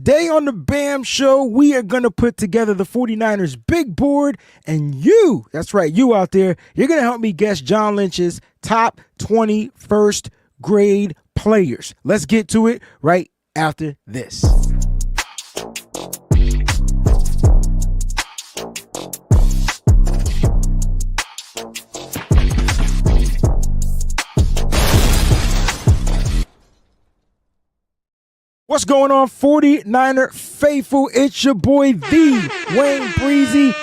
Today on the BAM Show, we are going to put together the 49ers big board, and you, that's right, you out there, you're going to help me guess John Lynch's top 20 first grade players. Let's get to it right after this. What's going on, 49er faithful? It's your boy, the Wayne Breezy.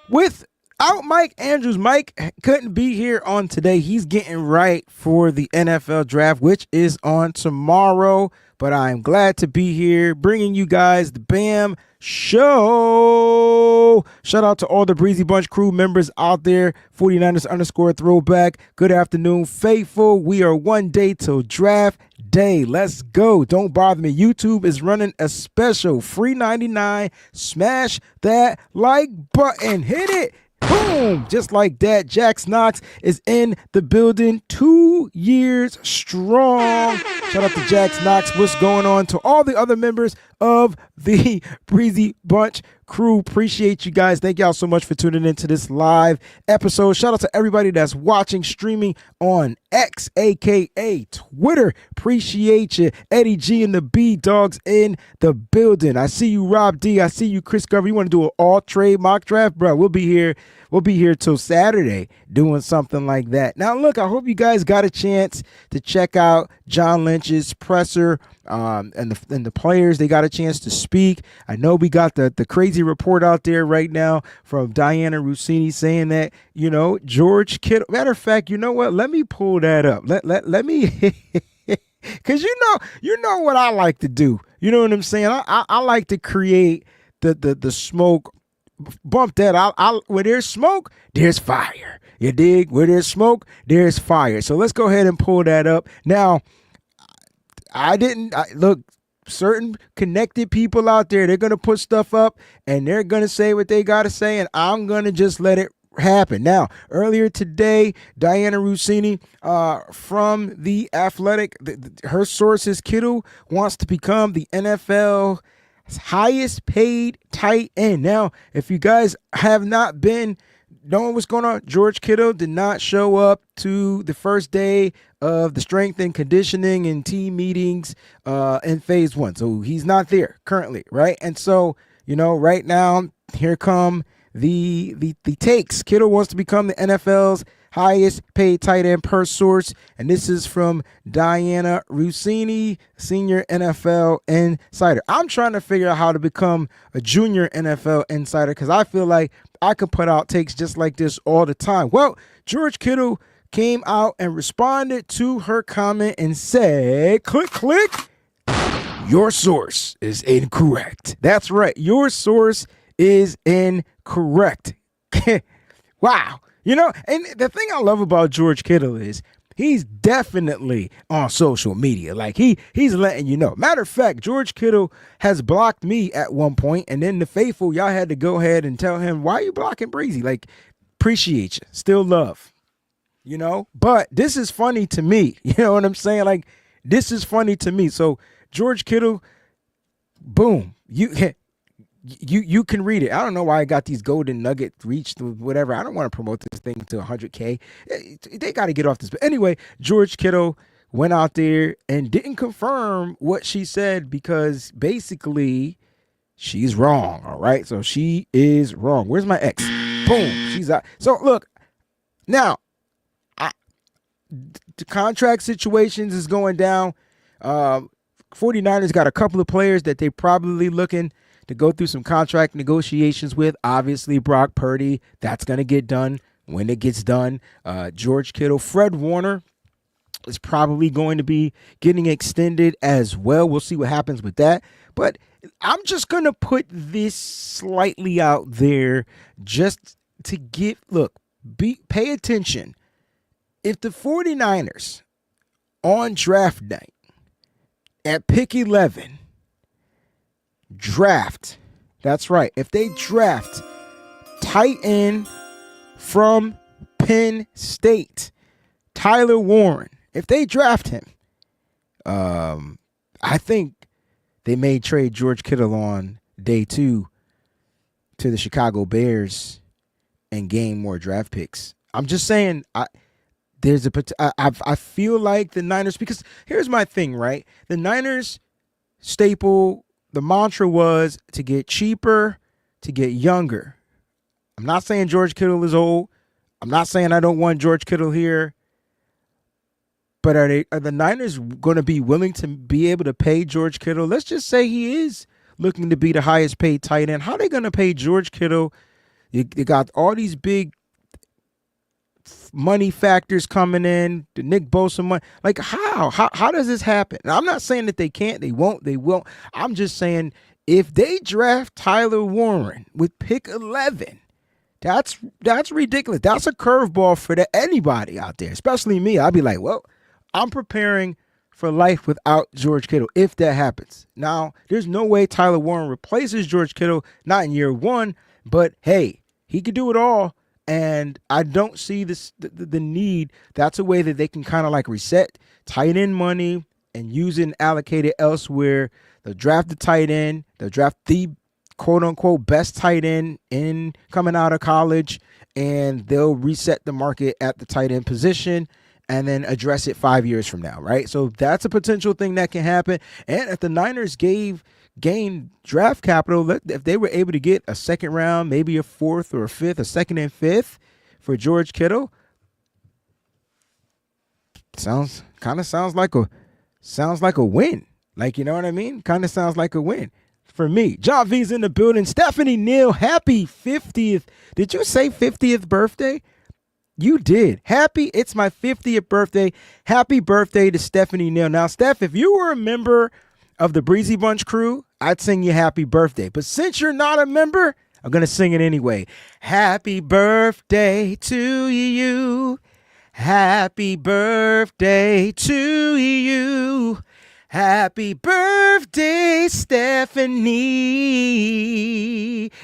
Without Mike Andrews, Mike couldn't be here on today. He's getting right for the NFL draft, which is on tomorrow. But I'm glad to be here bringing you guys the BAM Show. Shout out to all the Breezy Bunch crew members out there. 49ers _ throwback. Good afternoon, faithful. We are one day till draft day. Let's go. Don't bother me. YouTube is running a special free 99. Smash that like button. Hit it. Boom. Just like that. Jax Knox is in the building. 2 years strong. Shout out to Jax Knox. What's going on to all the other members of the Breezy Bunch crew? Appreciate you guys. Thank y'all so much for tuning into this live episode. Shout out to everybody that's watching, streaming on X, aka Twitter. Appreciate you. Eddie G and the B Dogs in the building. I see you, Rob D. I see you, Chris Governor. You want to do an all trade mock draft, bro? We'll be here. We'll be here till Saturday doing something like that. Now, look, I hope you guys got a chance to check out John Lynch's presser and the players. They got a chance to speak. I know we got the crazy report out there right now from Diana Rossini saying that, you know, George Kittle. Matter of fact, you know what? Let me pull that up. Let me, because you know what I like to do. You know what I'm saying? I like to create the smoke. Bump that. Where there's smoke, there's fire. You dig? Where there's smoke, there's fire. So let's go ahead and pull that up. Now, look, certain connected people out there, they're going to put stuff up and they're going to say what they got to say, and I'm going to just let it happen. Now, earlier today, Diana Rossini from The Athletic, her sources, Kittle wants to become the NFL highest paid tight end. Now, if you guys have not been knowing what's going on, George Kittle did not show up to the first day of the strength and conditioning and team meetings in phase 1. So he's not there currently, right? And so, you know, right now, here come the takes. Kittle wants to become the NFL's highest paid tight end per source, and this is from Diana Rossini, senior NFL insider. I'm trying to figure out how to become a junior NFL insider because I feel like I could put out takes just like this all the time. Well, George Kittle came out and responded to her comment and said, click, your source is incorrect. That's right, your source is incorrect. Wow. You know, and the thing I love about George Kittle is he's definitely on social media. Like he's letting you know. Matter of fact, George Kittle has blocked me at one point, and then the faithful, y'all had to go ahead and tell him, why are you blocking Breezy? Like, appreciate you. Still love. You know? But this is funny to me. You know what I'm saying? Like, this is funny to me. So George Kittle, boom. You can read it. I don't know why I got these golden nugget reached whatever. I don't want to promote this thing to 100K. They got to get off this. But anyway, George Kittle went out there and didn't confirm what she said because basically she's wrong. All right. So she is wrong. Where's my ex? Boom. She's out. So look, now the contract situations is going down. 49ers got a couple of players that they probably looking to go through some contract negotiations with. Obviously, Brock Purdy, that's going to get done when it gets done. George Kittle, Fred Warner is probably going to be getting extended as well. We'll see what happens with that. But I'm just going to put this slightly out there just to give, pay attention. If the 49ers on draft night at pick 11 draft, that's right, if they draft tight end from Penn State, Tyler Warren, if they draft him, I think they may trade George Kittle on day 2 to the Chicago Bears and gain more draft picks. I'm just saying, I feel like the Niners, because here's my thing, right? The Niners staple, the mantra was to get cheaper, to get younger. I'm not saying George Kittle is old. I'm not saying I don't want George Kittle here. But are the Niners going to be willing to be able to pay George Kittle? Let's just say he is looking to be the highest paid tight end. How are they going to pay George Kittle? You got all these big money factors coming in, the Nick Bosa money. Like, how does this happen? And I'm not saying that they can't, they won't, they will. I'm just saying if they draft Tyler Warren with pick 11, that's ridiculous. That's a curveball for anybody out there, especially me. I'll be like, well, I'm preparing for life without George Kittle if that happens. Now, there's no way Tyler Warren replaces George Kittle, not in year 1, but hey, he could do it all. And I don't see the need. That's a way that they can kind of like reset tight end money and use it and allocate it elsewhere. They'll draft the tight end. They'll draft the quote unquote best tight end in coming out of college, and they'll reset the market at the tight end position and then address it 5 years from now, right? So that's a potential thing that can happen. And if the Niners gain draft capital, if they were able to get a second round, maybe a 4th or a 5th, a 2nd and 5th for George Kittle, sounds like a win. Like, you know what I mean? Kind of sounds like a win for me. John V's in the building. Stephanie Neal, happy 50th. Did you say 50th birthday? You did. It's my 50th birthday. Happy birthday to Stephanie Neal. Now, Steph, if you were a member of the Breezy Bunch crew, I'd sing you happy birthday. But since you're not a member, I'm going to sing it anyway. Happy birthday to you. Happy birthday to you. Happy birthday, Stephanie.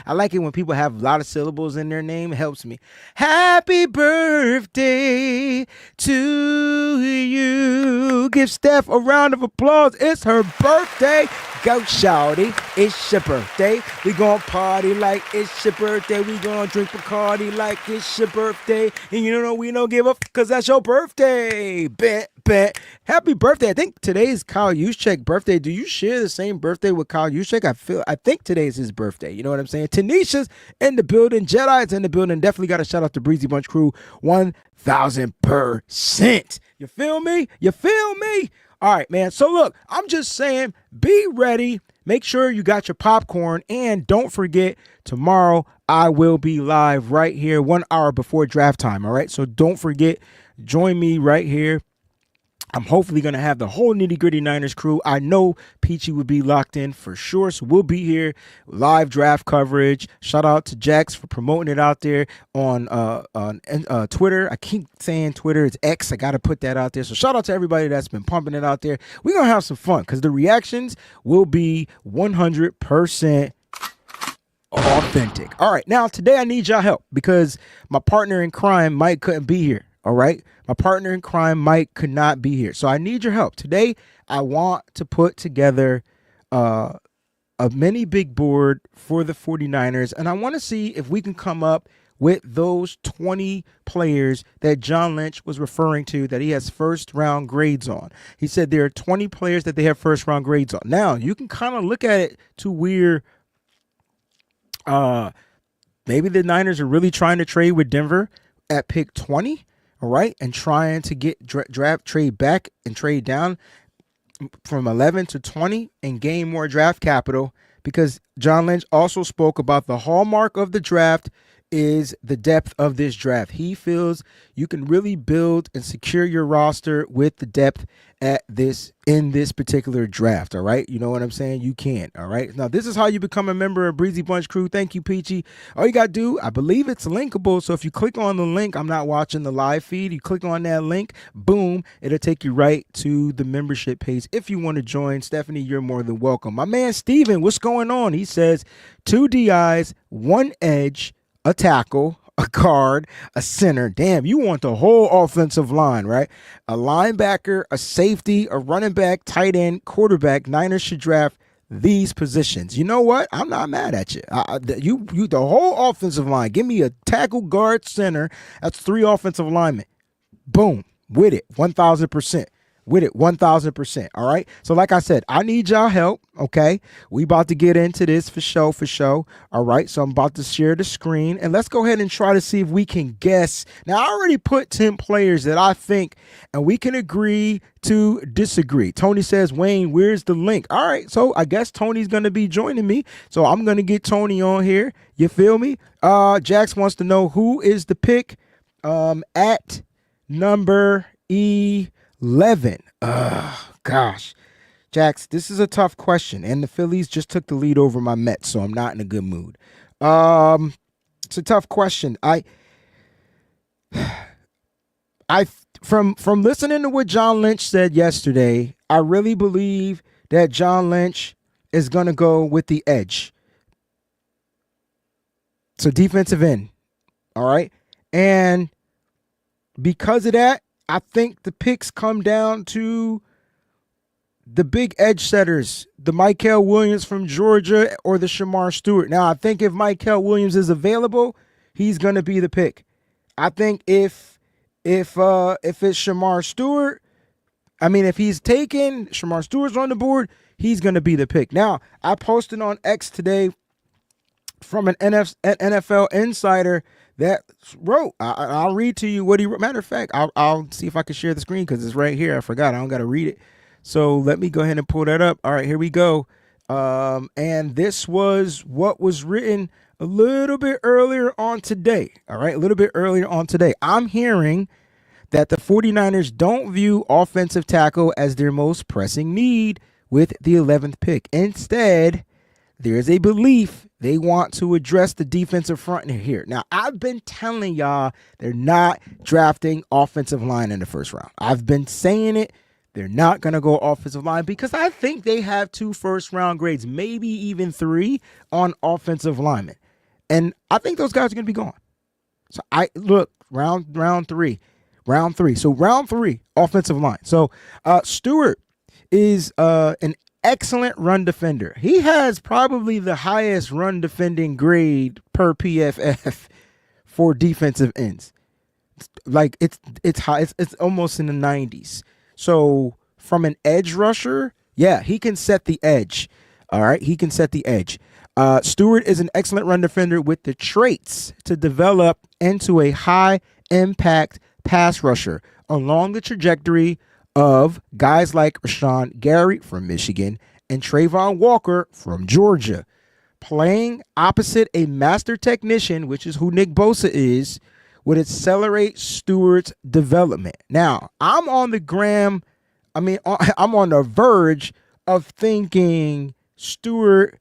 I like it when people have a lot of syllables in their name. It helps me. Happy birthday to you. Give Steph a round of applause. It's her birthday. Go, shawty. It's your birthday. We gonna party like it's your birthday. We gonna drink Bacardi like it's your birthday. And you know we don't give up because that's your birthday. Bet. Happy birthday. I think today's Kyle Juszczyk's birthday. Do you share the same birthday with Kyle Juszczyk? I think today's his birthday. You know what I'm saying? Tanisha's in the building. Jedi's in the building. Definitely got to shout out to Breezy Bunch crew 1000%. You feel me? All right, man. So look, I'm just saying, be ready. Make sure you got your popcorn, and don't forget, tomorrow I will be live right here 1 hour before draft time. All right, so don't forget, join me right here. I'm hopefully going to have the whole Nitty Gritty Niners crew. I know Peachy would be locked in for sure, so we'll be here, live draft coverage. Shout out to Jax for promoting it out there on Twitter. I keep saying Twitter, it's X. I got to put that out there. So shout out to everybody that's been pumping it out there. We're going to have some fun because the reactions will be 100% authentic. All right, now today I need y'all help because my partner in crime, Mike, couldn't be here. All right. My partner in crime, Mike, could not be here. So I need your help. Today, I want to put together a mini big board for the 49ers. And I want to see if we can come up with those 20 players that John Lynch was referring to that he has first round grades on. He said there are 20 players that they have first round grades on. Now, you can kind of look at it to where maybe the Niners are really trying to trade with Denver at pick 20. All right, and trying to get draft trade back and trade down from 11 to 20 and gain more draft capital, because John Lynch also spoke about the hallmark of the draft is the depth of this draft. He feels you can really build and secure your roster with the depth in this particular draft. All right. You know what I'm saying? You can. All right. Now, this is how you become a member of Breezy Bunch crew. Thank you, Peachy. All you got to do, I believe it's linkable. So if you click on the link, I'm not watching the live feed. You click on that link, boom, it'll take you right to the membership page. If you want to join, Stephanie, you're more than welcome. My man, Steven, what's going on? He says 2 DIs, 1 edge, a tackle, a guard, a center. Damn, you want the whole offensive line, right? A linebacker, a safety, a running back, tight end, quarterback. Niners should draft these positions. You know what? I'm not mad at you. You, the whole offensive line. Give me a tackle, guard, center. That's 3 offensive linemen. Boom, with it, 1,000%. With it, 1,000%. All right. So, like I said, I need y'all help. Okay. We about to get into this for show. All right. So I'm about to share the screen and let's go ahead and try to see if we can guess. Now, I already put 10 players that I think, and we can agree to disagree. Tony says, Wayne, where's the link? All right. So I guess Tony's going to be joining me. So I'm going to get Tony on here. You feel me? Jax wants to know who is the pick at number 11. Gosh. Jax, this is a tough question. And the Phillies just took the lead over my Mets, so I'm not in a good mood. It's a tough question. From listening to what John Lynch said yesterday, I really believe that John Lynch is going to go with the edge. So defensive end. All right. And because of that, I think the picks come down to the big edge setters, the Mykel Williams from Georgia or the Shamar Stewart. Now, I think if Mykel Williams is available, he's going to be the pick. I think if it's Shamar Stewart, if he's taken, Shamar Stewart's on the board, he's going to be the pick. Now, I posted on X today from an NFL insider that wrote, I'll read to you what he wrote. Matter of fact, I'll see if I can share the screen because it's right here. I forgot. I don't got to read it. So let me go ahead and pull that up. All right, here we go. And this was what was written a little bit earlier on today. All right, a little bit earlier on today. I'm hearing that the 49ers don't view offensive tackle as their most pressing need with the 11th pick. Instead, there's a belief they want to address the defensive front here. Now, I've been telling y'all they're not drafting offensive line in the first round. I've been saying it. They're not going to go offensive line because I think they have 2 first-round grades, maybe even 3 on offensive linemen. And I think those guys are going to be gone. So round three. So round 3, offensive line. So Stewart is an excellent run defender. He has probably the highest run defending grade per PFF for defensive ends. Like it's high. It's almost in the 90s. So from an edge rusher, yeah, he can set the edge. All right, he can set the edge. Stewart is an excellent run defender with the traits to develop into a high impact pass rusher along the trajectory of guys like Rashawn Gary from Michigan and Trayvon Walker from Georgia. Playing opposite a master technician, which is who Nick Bosa is, would accelerate Stewart's development. Now, I'm on the verge of thinking Stewart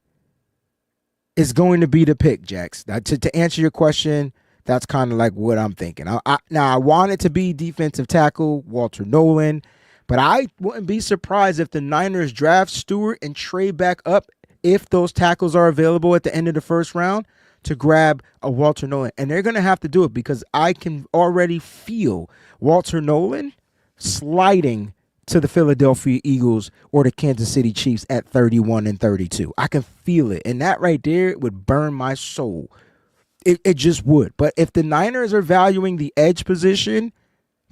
is going to be the pick, Jax. To answer your question, that's kind of like what I'm thinking. I want it to be defensive tackle, Walter Nolan, but I wouldn't be surprised if the Niners draft Stewart and trade back up if those tackles are available at the end of the first round to grab a Walter Nolan. And they're going to have to do it because I can already feel Walter Nolan sliding to the Philadelphia Eagles or the Kansas City Chiefs at 31 and 32. I can feel it. And that right there would burn my soul. It just would. But if the Niners are valuing the edge position,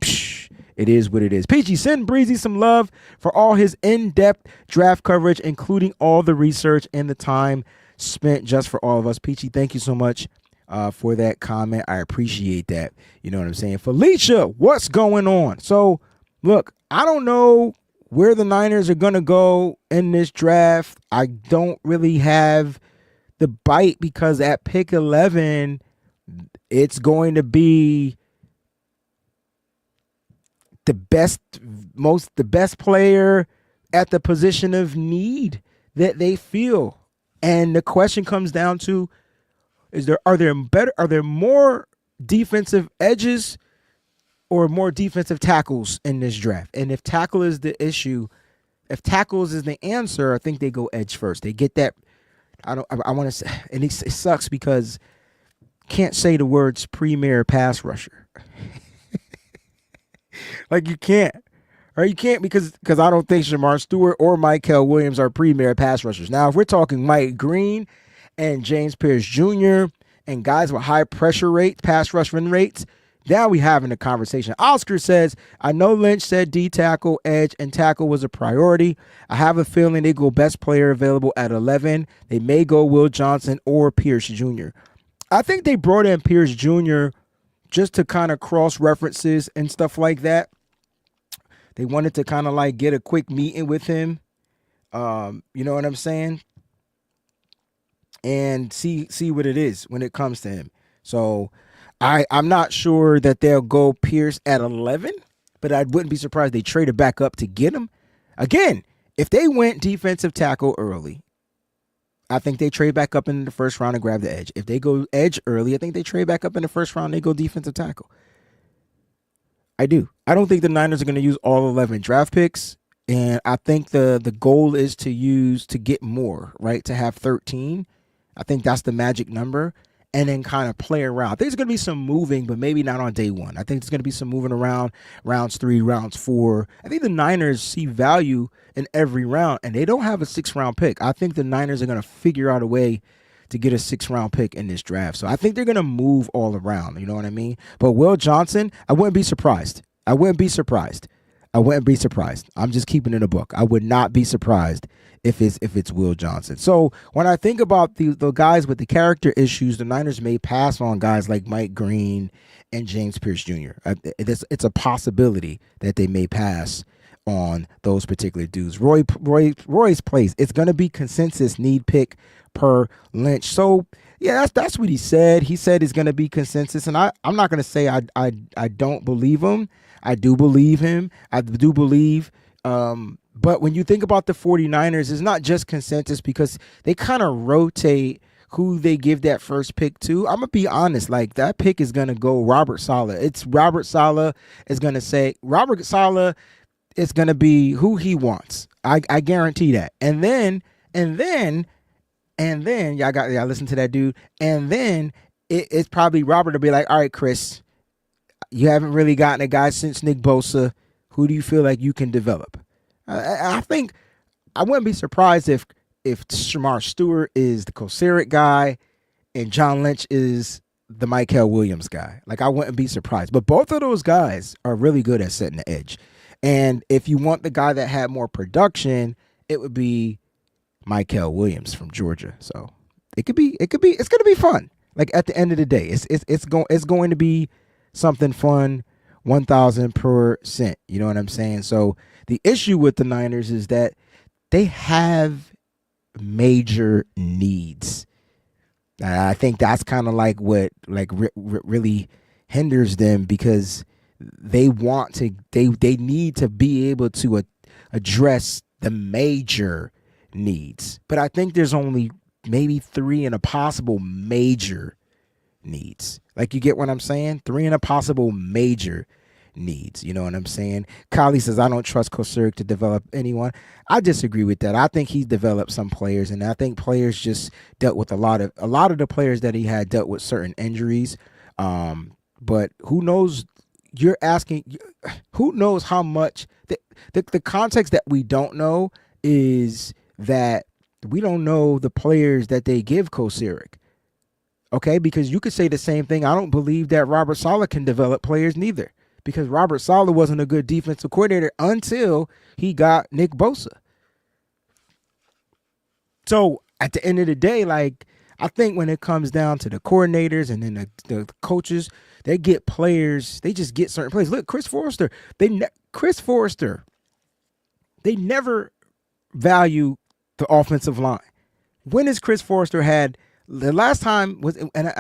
it is what it is. Peachy, send Breezy some love for all his in-depth draft coverage, including all the research and the time spent just for all of us. Peachy, thank you so much for that comment. I appreciate that. You know what I'm saying? Felicia, what's going on? So, look, I don't know where the Niners are going to go in this draft. I don't really have the bite because at pick 11, it's going to be the best player at the position of need that they feel. And the question comes down to, are there more defensive edges or more defensive tackles in this draft? And if tackle is the issue, if tackles is the answer, I think they go edge first. They get that. I want to say, and it sucks because can't say the words premier pass rusher. Like you can't. Or you can't because I don't think Shamar Stewart or Michael Williams are premier pass rushers. Now, if we're talking Mike Green and James Pierce Jr. and guys with high pressure rates, pass rush win rates, now we having a conversation. Oscar says, I know Lynch said D tackle, edge, and tackle was a priority. I have a feeling they go best player available at 11. They may go Will Johnson or Pierce Jr. I think they brought in Pierce Jr. just to kind of cross references and stuff like that. They wanted to kind of like get a quick meeting with him. You know what I'm saying? And see what it is when it comes to him. So I'm not sure that they'll go Pierce at 11, but I wouldn't be surprised they traded back up to get him. Again, if they went defensive tackle early, I think they trade back up in the first round and grab the edge. If they go edge early, I think they trade back up in the first round and they go defensive tackle. I do. I don't think the Niners are going to use all 11 draft picks, and I think the goal is to get more, right, to have 13. I think that's the magic number. And then kind of play around. I think there's going to be some moving, but maybe not on day one. I think there's going to be some moving around rounds 3, rounds 4. I think the Niners see value in every round, and they don't have a 6th-round pick. I think the Niners are going to figure out a way to get a 6th-round pick in this draft. So I think they're going to move all around. You know what I mean? But Will Johnson, I wouldn't be surprised. I'm just keeping it a book. I would not be surprised if it's Will Johnson. So when I think about the guys with the character issues, the Niners may pass on guys like Mike Green and James Pierce Jr. It's a possibility that they may pass on those particular dudes. Roy's place. It's going to be consensus need pick per Lynch. So yeah, that's what he said. He said it's going to be consensus, and I'm not going to say I don't believe him. I do believe him. I do believe. But when you think about the 49ers, it's not just consensus because they kind of rotate who they give that first pick to. I'm going to be honest, like that pick is going to go Robert Saleh. It's Robert Saleh is going to say, Robert Saleh is going to be who he wants. I guarantee that. And then y'all listen to that dude. And then it's probably Robert to be like, all right, Chris, you haven't really gotten a guy since Nick Bosa. Who do you feel like you can develop? I think I wouldn't be surprised if Shamar Stewart is the Koceric guy and John Lynch is the Michael Williams guy. Like, I wouldn't be surprised. But both of those guys are really good at setting the edge. And if you want the guy that had more production, it would be Michael Williams from Georgia. So it's going to be fun. Like, at the end of the day, it's going to be something fun. 1,000%. You know what I'm saying? So the issue with the Niners is that they have major needs. I think that's kind of like what really hinders them because they need to be able to address the major needs. But I think there's only maybe 3 in a possible major needs. Like, you get what I'm saying? 3 in a possible major needs. You know what I'm saying? Kylie says, I don't trust Koceric to develop anyone. I disagree with that. I think he's developed some players, and I think players just dealt with a lot of the players that he had dealt with certain injuries. But who knows? You're asking, who knows how much the context that we don't know is that we don't know the players that they give Koceric. Okay, because you could say the same thing. I don't believe that Robert Saleh can develop players neither, because Robert Saleh wasn't a good defensive coordinator until he got Nick Bosa. So at the end of the day, like, I think when it comes down to the coordinators and then the coaches, they get players. They just get certain players. Look, Chris Forrester. They never value the offensive line. When has Chris Forrester had? The last time was, and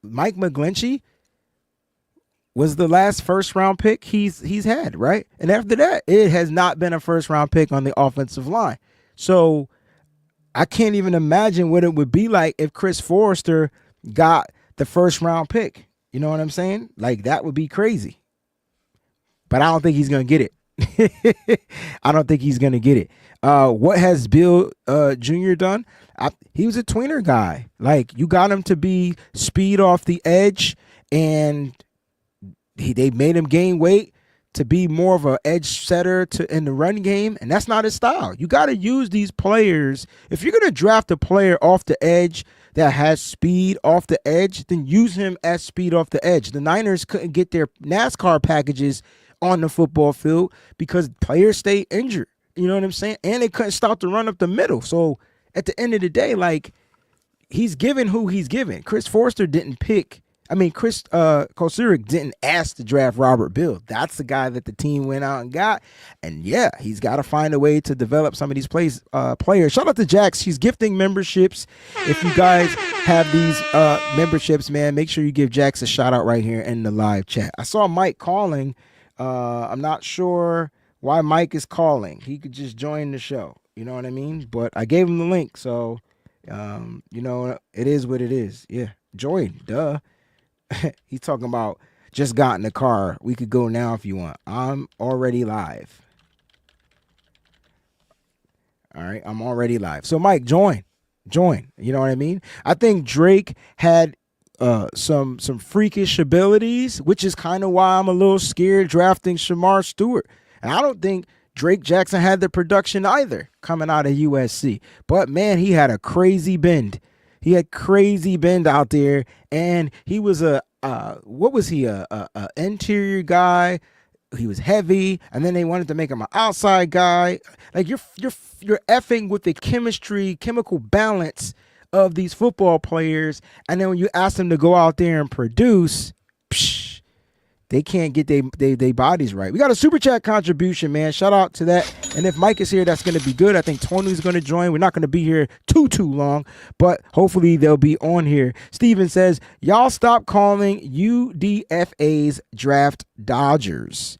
Mike McGlinchey was the last first round pick he's had, right? And after that, it has not been a first round pick on the offensive line. So I can't even imagine what it would be like if Chris Forrester got the first round pick. You know what I'm saying? Like, that would be crazy. But I don't think he's going to get it. I don't think he's going to get it. What has Bill Jr. done? He was a tweener guy. Like, you got him to be speed off the edge, and they made him gain weight to be more of an edge setter in the run game, and that's not his style. You got to use these players. If you're going to draft a player off the edge that has speed off the edge, then use him as speed off the edge. The Niners couldn't get their NASCAR packages on the football field because players stay injured. You know what I'm saying? And they couldn't stop the run up the middle. So at the end of the day, like, he's given who he's given. Chris Kosuric didn't ask to draft Robert Bill. That's the guy that the team went out and got. And yeah, he's got to find a way to develop some of these players. Shout out to Jax. She's gifting memberships. If you guys have these memberships, man, make sure you give Jax a shout out right here in the live chat. I saw Mike calling. I'm not sure why Mike is calling. He could just join the show. You know what I mean? But I gave him the link. So, it is what it is. Yeah. Join. Duh. He's talking about just got in the car. We could go now if you want. I'm already live. All right, I'm already live. So Mike, join. You know what I mean? I think Drake had some freakish abilities, which is kind of why I'm a little scared drafting Shamar Stewart. And I don't think Drake Jackson had the production either coming out of USC. But man, he had a crazy bend. He had crazy bend out there, and he was a interior guy. He was heavy, and then they wanted to make him an outside guy. Like you're effing with the chemical balance of these football players, and then when you ask them to go out there and produce, they can't get they bodies right. We got a super chat contribution, man. Shout out to that. And if Mike is here, that's going to be good. I think Tony's going to join. We're not going to be here too long, but hopefully they'll be on here. Steven says, y'all stop calling UDFA's draft Dodgers.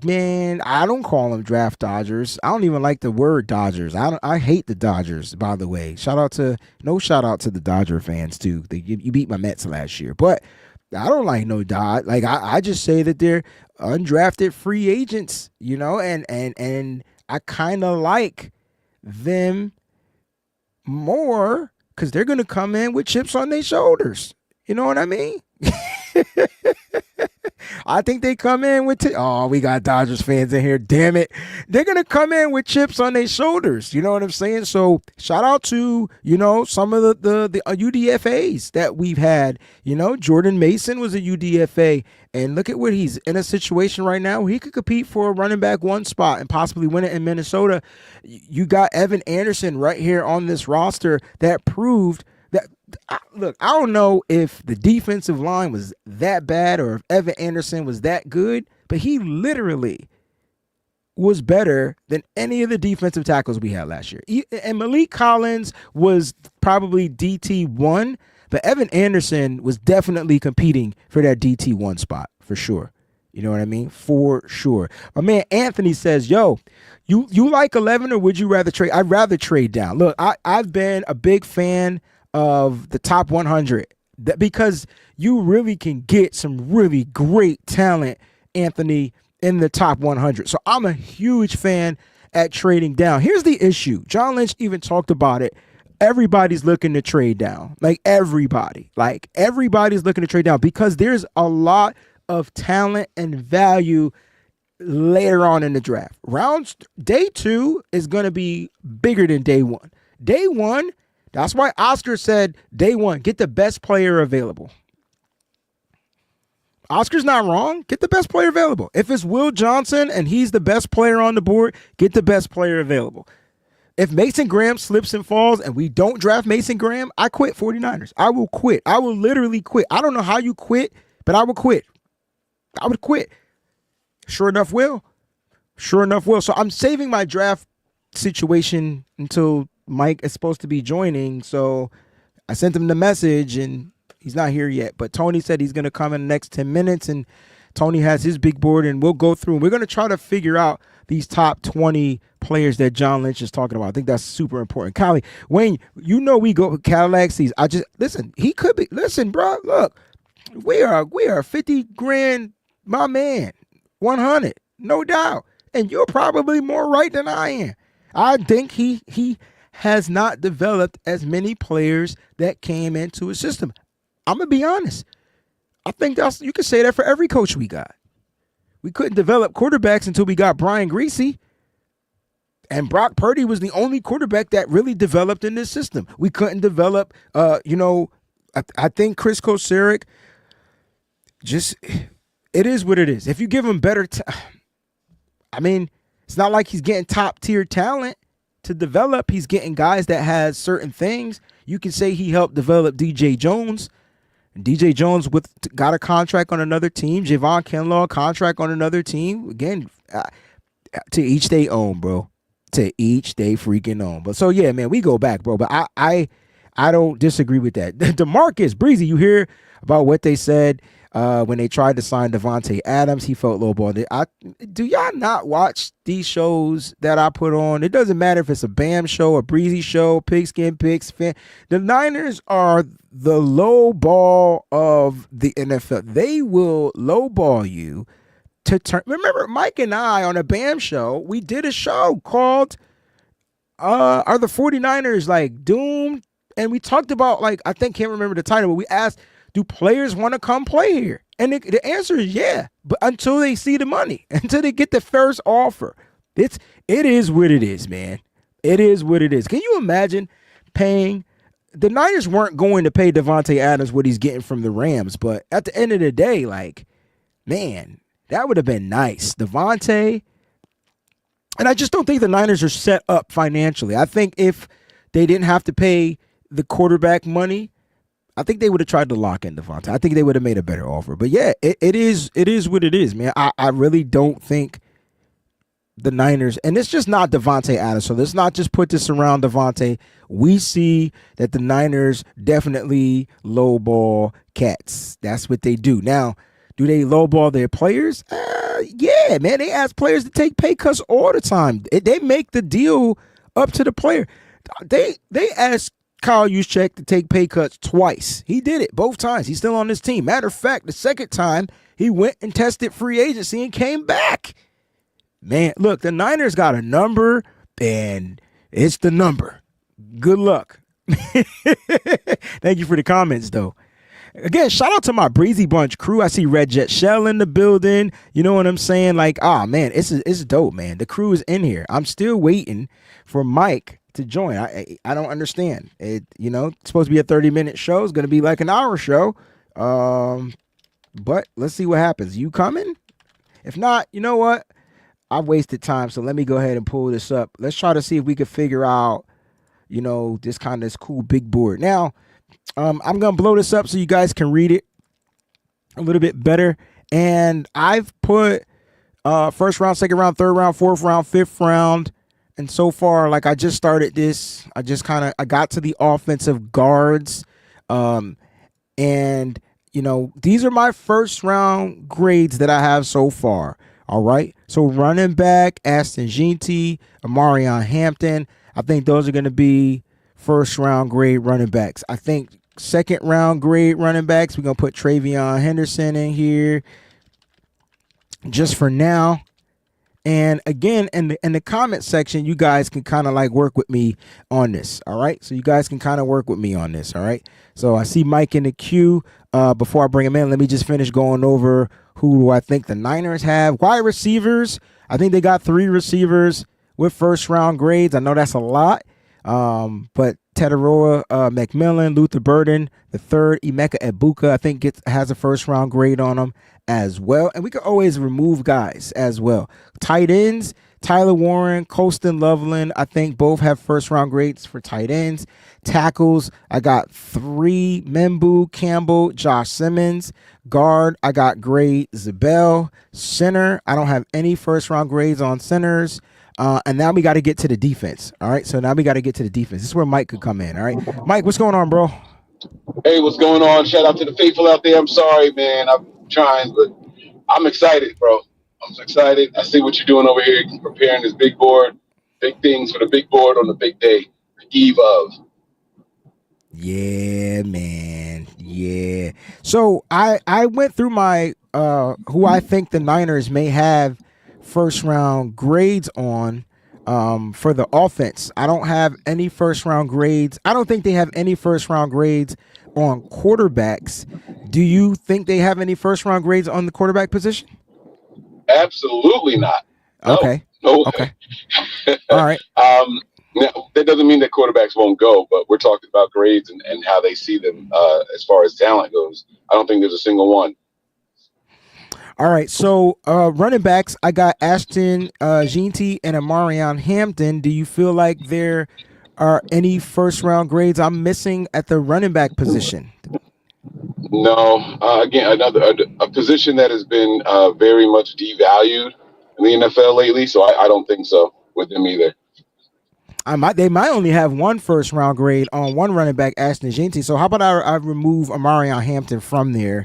Man, I don't call them draft Dodgers. I don't even like the word Dodgers. I hate the Dodgers, by the way. Shout out to the Dodger fans too. You beat my Mets last year, but I don't like no Dodge. Like I just say that they're undrafted free agents, and I kind of like them more because they're gonna come in with chips on their shoulders. You know what I mean? I think they come in with we got Dodgers fans in here, damn it. They're going to come in with chips on their shoulders, you know what I'm saying? So shout out to, some of the UDFAs that we've had. Jordan Mason was a UDFA, and look at what he's in a situation right now where he could compete for a running back one spot and possibly win it in Minnesota. You got Evan Anderson right here on this roster that proved that. Look, I don't know if the defensive line was that bad or if Evan Anderson was that good, but he literally was better than any of the defensive tackles we had last year. And Malik Collins was probably DT1, but Evan Anderson was definitely competing for that DT1 spot for sure. You know what I mean? For sure. My man Anthony says, yo, you like 11 or would you rather trade? I'd rather trade down. Look, I've been a big fan of the top 100 because you really can get some really great talent, Anthony, in the top 100. So I'm a huge fan at trading down. Here's the issue. John Lynch even talked about it. Everybody's looking to trade down. Everybody's looking to trade down because there's a lot of talent and value later on in the draft. Day 2 is going to be bigger than day 1. Day 1, that's why Oscar said day 1, get the best player available. Oscar's not wrong. Get the best player available. If it's Will Johnson and he's the best player on the board, get the best player available. If Mason Graham slips and falls and we don't draft Mason Graham, I quit 49ers. I will quit. I will literally quit. I don't know how you quit, but I would quit. I would quit. Sure enough, will. So I'm saving my draft situation until Mike is supposed to be joining, so I sent him the message and he's not here yet. But Tony said he's going to come in the next 10 minutes, and Tony has his big board, and we'll go through. We're going to try to figure out these top 20 players that John Lynch is talking about. I think that's super important. Kylie, Wayne, we go with Cadillac seats. He could be. Listen, bro, look, we are 50 grand, my man, 100, no doubt. And you're probably more right than I am. I think he has not developed as many players that came into his system. I'm going to be honest. I think you can say that for every coach we got. We couldn't develop quarterbacks until we got Brian Greasy. And Brock Purdy was the only quarterback that really developed in this system. We couldn't develop, I think Chris Kocurek just, it is what it is. If you give him better, it's not like he's getting top tier talent to develop. He's getting guys that has certain things. You can say he helped develop DJ Jones. DJ Jones got a contract on another team. Javon Kinlaw, contract on another team. Again, to each they own, bro. To each they freaking own. But so yeah, man, we go back, bro. But I don't disagree with that. DeMarcus Breezy, you hear about what they said when they tried to sign Devontae Adams? He felt lowballed. Do y'all not watch these shows that I put on? It doesn't matter if it's a Bam show, a Breezy show, Pigskin Picks. The Niners are the low ball of the NFL. They will lowball you to turn. Remember, Mike and I on a Bam show, we did a show called Are the 49ers like doomed? And we talked about, like, can't remember the title, but we asked, do players want to come play here? And the answer is yeah, but until they see the money, until they get the first offer. It is what it is, man. It is what it is. Can you imagine paying? The Niners weren't going to pay Devontae Adams what he's getting from the Rams, but at the end of the day, like, man, that would have been nice. Devontae, and I just don't think the Niners are set up financially. I think if they didn't have to pay the quarterback money, I think they would have tried to lock in Devontae. I think they would have made a better offer. But yeah, it is what it is, man. I really don't think the Niners, and it's just not Devontae Adams, so let's not just put this around Devontae. We see that the Niners definitely lowball cats. That's what they do. Now, do they lowball their players? Yeah, man. They ask players to take pay cuts all the time. They make the deal up to the player. They ask Kyle Juszczyk to take pay cuts twice. He did it both times. He's still on this team. Matter of fact, the second time he went and tested free agency and came back. Man, look, the Niners got a number, and it's the number. Good luck. Thank you for the comments, though. Again, shout out to my Breezy Bunch crew. I see Red Jet Shell in the building. You know what I'm saying? Like, man, it's dope, man. The crew is in here. I'm still waiting for Mike to join. I don't understand. It's supposed to be a 30-minute show. It's going to be like an hour show. But let's see what happens. You coming? If not, you know what? I've wasted time, so let me go ahead and pull this up. Let's try to see if we can figure out, this kind of this cool big board. Now, I'm going to blow this up so you guys can read it a little bit better. And I've put first round, second round, third round, fourth round, fifth round. And so far, like, I just started this. I got to the offensive guards. And, these are my first round grades that I have so far. All right. So running back, Aston Jeanty, Amarion Hampton. I think those are going to be first round grade running backs. I think second round grade running backs, we're going to put Travion Henderson in here just for now. And again, in the comment section, you guys can kind of like work with me on this. All right. So you guys can kind of work with me on this. All right. So I see Mike in the queue. Before I bring him in, let me just finish going over who do I think the Niners have. Wide receivers. I think they got 3 receivers with first round grades. I know that's a lot. But Teteroa McMillan, Luther Burden, the third, Emeka Egbuka, I think has a first round grade on him as well. And we can always remove guys as well. Tight ends, Tyler Warren, Colston Loveland, I think both have first round grades for tight ends. Tackles, I got 3, Membu, Campbell, Josh Simmons. Guard, I got grade Zabel. Center, I don't have any first round grades on centers. And now we got to get to the defense. All right. So now we got to get to the defense. This is where Mike could come in. All right. Mike, what's going on, bro? Hey, what's going on? Shout out to the faithful out there. I'm sorry, man. I'm trying, but I'm excited, bro. I'm excited. I see what you're doing over here, preparing this big board, big things for the big board on the big day, the eve of. Yeah, man. Yeah. So I went through my who I think the Niners may have first round grades on for the offense. I don't have any first round grades. I don't think they have any first round grades on quarterbacks. Do you think they have any first round grades on the quarterback position? Absolutely not. No, Okay. no. Okay. All right. Now, that doesn't mean that quarterbacks won't go, but we're talking about grades and how they see them as far as talent goes. I don't think there's a single one. All right. So running backs, I got Ashton Jeanty and Amarion Hampton. Do you feel like there are any first round grades I'm missing at the running back position? No, again, another a position that has been very much devalued in the NFL lately, so I don't think so with them either. They might only have one first round grade on one running back, Ashton Jeanty. So how about I remove Amarion Hampton from there,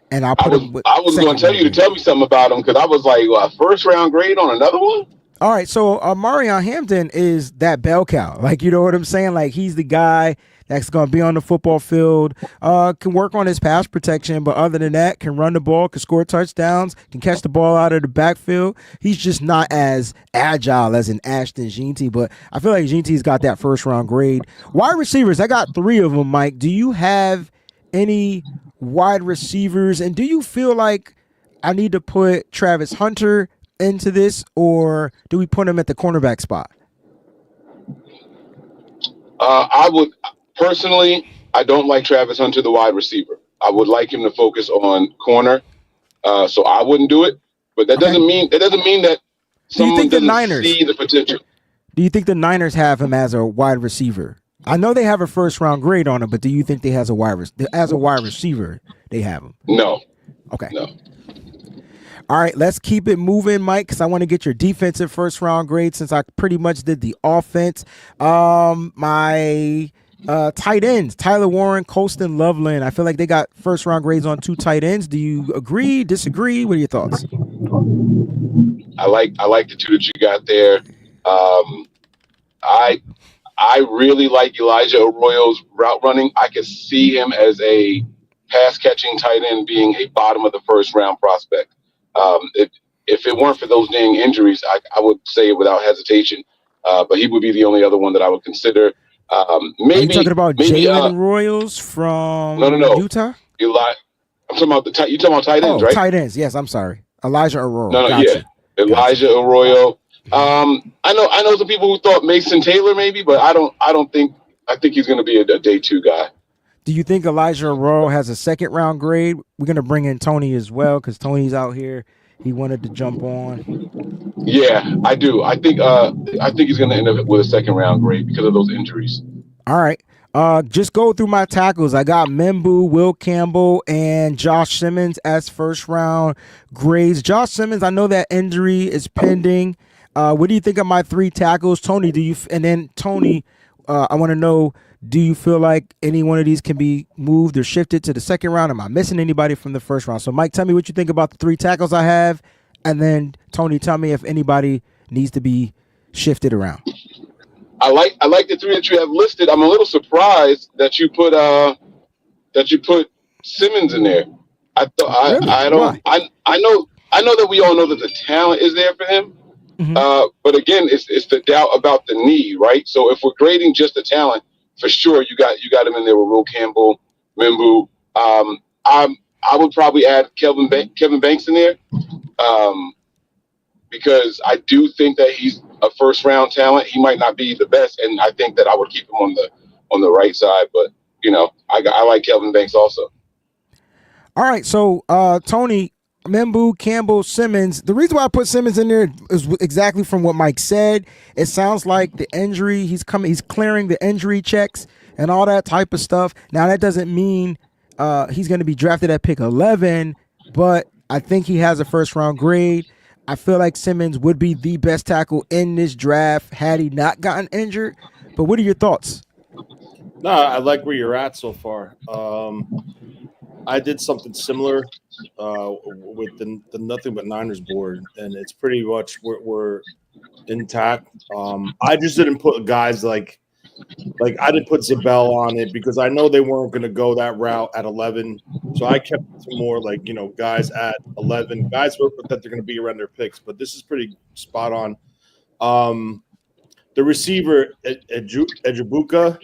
and I'll put him with I was going to tell you to tell me something about him because I was like, well, first round grade on another one? All right, so Amarion Hampton is that bell cow. Like, you know what I'm saying? Like, he's the guy that's going to be on the football field, can work on his pass protection, but other than that, can run the ball, can score touchdowns, can catch the ball out of the backfield. He's just not as agile as an Ashton Jeanty, but I feel like Jeanty's got that first round grade. Wide receivers, I got 3 of them, Mike. Do you have any wide receivers, and do you feel like I need to put Travis Hunter into this, or do we put him at the cornerback spot? I would personally. I don't like Travis Hunter, the wide receiver. I would like him to focus on corner. So I wouldn't do it. But that doesn't mean that someone doesn't see the potential. Do you think the Niners have him as a wide receiver? I know they have a first round grade on him, but do you think they as a wide receiver they have him? No. Okay. No. All right, let's keep it moving, Mike, because I want to get your defensive first round grade since I pretty much did the offense. My tight ends, Tyler Warren, Colston Loveland. I feel like they got first round grades on 2 tight ends. Do you agree, disagree? What are your thoughts? I like the 2 that you got there. I really like Elijah Arroyo's route running. I could see him as a pass catching tight end being a bottom of the first round prospect. If it weren't for those dang injuries, I would say it without hesitation. But he would be the only other one that I would consider. Maybe are you talking about Jalen Royals from Utah? I'm talking about you talking about tight ends, right? Tight ends. Yes, I'm sorry. Elijah Arroyo. Elijah Arroyo. I know some people who thought Mason Taylor maybe, but I think he's going to be a day 2 guy. Do you think Elijah Arroyo has a second round grade? We're going to bring in Tony as well because Tony's out here. He wanted to jump on. Yeah, I do. I think he's going to end up with a second round grade because of those injuries. All right. Just go through my tackles. I got Membu, Will Campbell, and Josh Simmons as first round grades. Josh Simmons, I know that injury is pending. What do you think of my 3 tackles? Tony, I want to know, do you feel like any one of these can be moved or shifted to the second round? Am I missing anybody from the first round? So, Mike, tell me what you think about the 3 tackles I have. And then, Tony, tell me if anybody needs to be shifted around. I like the 3 that you have listed. I'm a little surprised that you put Simmons in there. I know that we all know that the talent is there for him. Mm-hmm. But again, it's the doubt about the need, right? So if we're grading just the talent, for sure you got him in there with Will Campbell, Membu. I would probably add Kevin Banks in there, because I do think that he's a first round talent. He might not be the best, and I think that I would keep him on the right side. But I like Kevin Banks also. All right, so Tony, Membu, Campbell, Simmons. The reason why I put Simmons in there is exactly from what Mike said. It sounds like the injury, he's clearing the injury checks and all that type of stuff. Now, that doesn't mean he's going to be drafted at pick 11, but I think he has a first round grade. I feel like Simmons would be the best tackle in this draft had he not gotten injured. But what are your thoughts? No, I like where you're at so far. I did something similar with the Nothing But Niners board, and it's pretty much we're intact. I just didn't put guys like I didn't put Zabel on it because I know they weren't going to go that route at 11. So I kept more guys at 11, guys that they're going to be around their picks. But this is pretty spot on. The receiver, Ejibuka.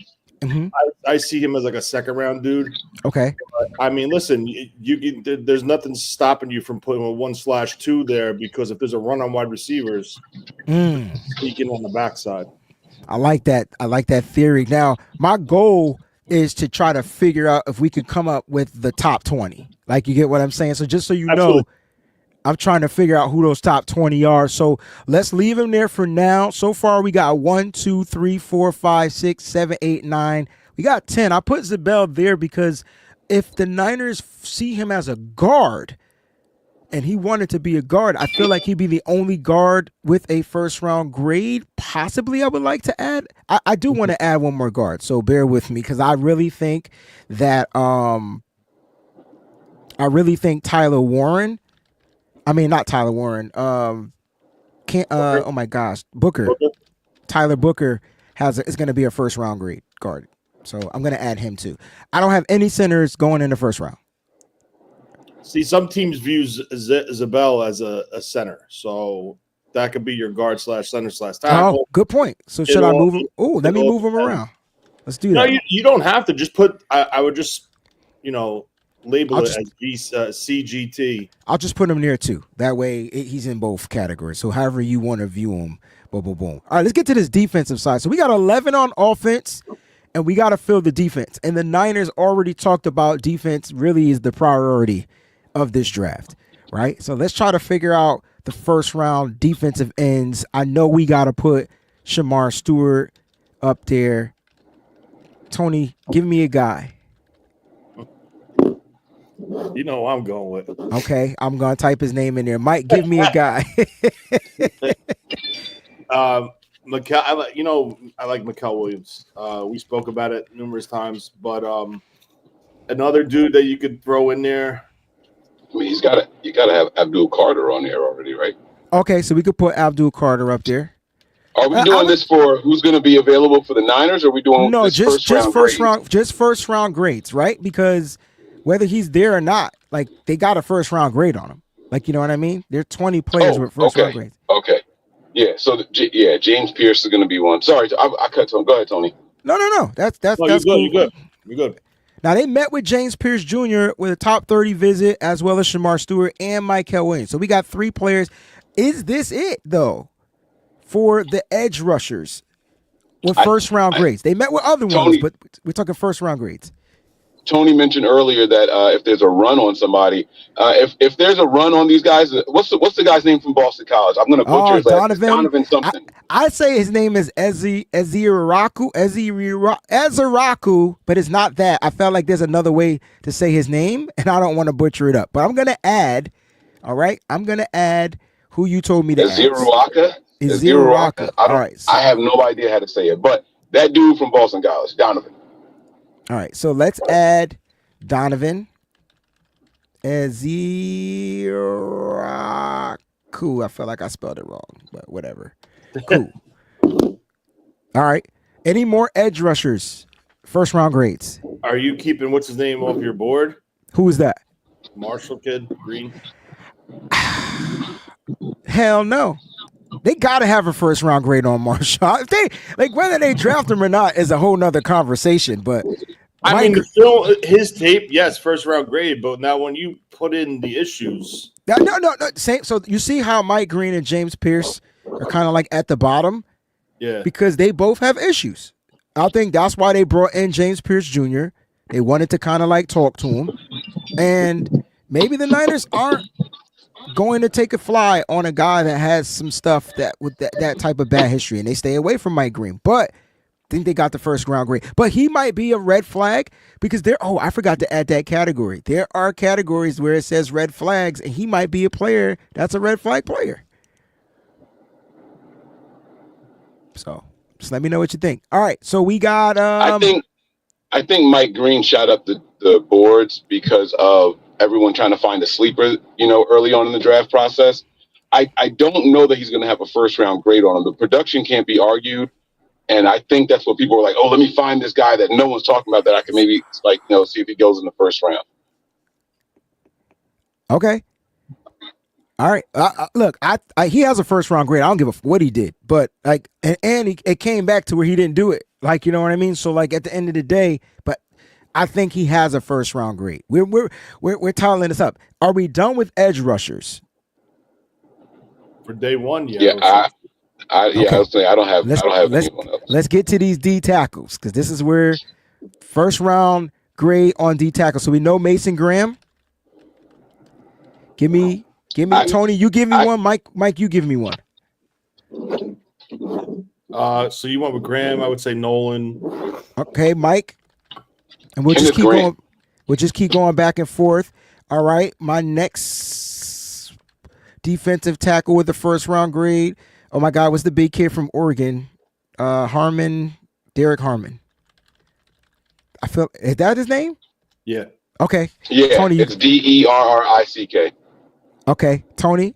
I see him as like a second round dude. Okay. I mean, listen, there's nothing stopping you from putting a 1/2 there, because if there's a run on wide receivers, sneaking on the backside. I like that. I like that theory. Now, my goal is to try to figure out if we could come up with the top 20. Like, you get what I'm saying? So just so you Absolutely. know, I'm trying to figure out who those top 20 are. So let's leave them there for now. So far, we got 1, 2, 3, 4, 5, 6, 7, 8, 9. We got 10. I put Zabel there because if the Niners see him as a guard and he wanted to be a guard, I feel like he'd be the only guard with a first round grade. Possibly, I would like to add. I do want to add one more guard, so bear with me, because I really think that Tyler Warren. I mean, not Tyler Warren. Oh my gosh, Booker. Tyler Booker is going to be a first round grade guard, so I'm going to add him too. I don't have any centers going in the first round. See, some teams view Zabel as a center, so that could be your guard / center / tackle. Oh, good point. So should I move him? Oh, let me move him around. Let's do that. No, you don't have to. Just put. I would just, label it as CGT. I'll just put him there too. That way he's in both categories. So however you want to view him, boom, boom, boom. All right, let's get to this defensive side. So we got 11 on offense, and we got to fill the defense. And the Niners already talked about defense really is the priority of this draft, right? So let's try to figure out the first round defensive ends. I know we got to put Shamar Stewart up there. Tony, give me a guy. You know who I'm going with. Okay, I'm going to type his name in there. Mike, give me a guy. I like Mikael Williams. We spoke about it numerous times, but another dude that you could throw in there. I mean, you gotta have Abdul Carter on there already, right? Okay, so we could put Abdul Carter up there. Are we doing this for who's going to be available for the Niners, or are we doing just first round grades, right? Because whether he's there or not, like, they got a first round grade on him. Like, you know what I mean? There are 20 players with first round grades. Okay. Yeah. So James Pierce is going to be one. Sorry, I cut to him. Go ahead, Tony. No. That's cool. You're good. Now, they met with James Pierce Jr. with a top 30 visit, as well as Shamar Stewart and Mikael Williams. So we got 3 players. Is this it, though, for the edge rushers with first round grades? They met with other ones, but we're talking first round grades. Tony mentioned earlier that if there's a run on somebody, if there's a run on these guys, what's the guy's name from Boston College? I'm going to butcher his last name. Donovan something. I say his name is Eziraku, but it's not that. I felt like there's another way to say his name, and I don't want to butcher it up. But I'm going to add, all right, who you told me to add. Eziraku. All right. I have no idea how to say it, but that dude from Boston College, Donovan. All right, so let's add Donovan Eziraku. I feel like I spelled it wrong, but whatever. Cool. All right. Any more edge rushers? First round grades. Are you keeping what's his name off your board? Who is that? Marshall kid, Green. Hell no. They gotta have a first round grade on Marshall. If they whether they draft him or not is a whole nother conversation. But I mean, still his tape, yes, first round grade. But now when you put in the issues, no. Same. So you see how Mike Green and James Pierce are kind of like at the bottom, yeah, because they both have issues. I think that's why they brought in James Pierce Jr. They wanted to kind of like talk to him, and maybe the Niners aren't going to take a fly on a guy that has some stuff that with that type of bad history, and they stay away from Mike Green. But I think they got the first round grade. But he might be a red flag because I forgot to add that category. There are categories where it says red flags, and he might be a player that's a red flag player. So just let me know what you think. All right, so we got I think Mike Green shot up the boards because of everyone trying to find a sleeper, early on in the draft process. I don't know that he's going to have a first round grade on him. The production can't be argued. And I think that's what people are like, oh, let me find this guy that no one's talking about that I can maybe see if he goes in the first round. Okay. All right. Look, he has a first round grade. I don't give a what he did, but it came back to where he didn't do it Like, you know what I mean? So like at the end of the day, but I think he has a first round grade. We're toggling this up. Are we done with edge rushers? For day one, Yeah, I was saying I don't have anyone else. Let's get to these D tackles because this is where first round grade on D tackle. So we know Mason Graham. Give me Tony. You give me one. Mike, you give me one. So you went with Graham. I would say Nolan. Okay, Mike. And we'll just keep going. We'll just keep going back and forth. All right. My next defensive tackle with the first round grade. Oh my God, what's the big kid from Oregon? Derek Harmon. Is that his name? Yeah. Okay. Yeah. Tony, it's Derrick. Okay, Tony.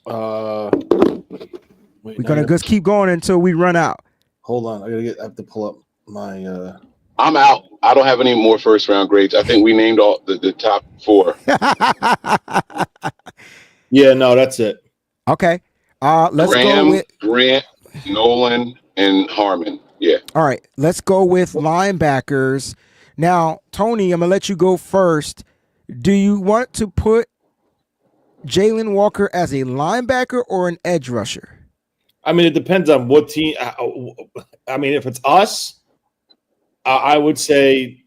We're gonna just keep going until we run out. Hold on, I have to pull up my. I'm out. I don't have any more first round grades. I think we named all the top 4. Yeah, no, that's it. Okay. Let's go with Grant, Nolan, and Harmon. Yeah. All right. Let's go with linebackers. Now, Tony, I'm gonna let you go first. Do you want to put Jalen Walker as a linebacker or an edge rusher? I mean, it depends on what team. I mean, if it's us, I would say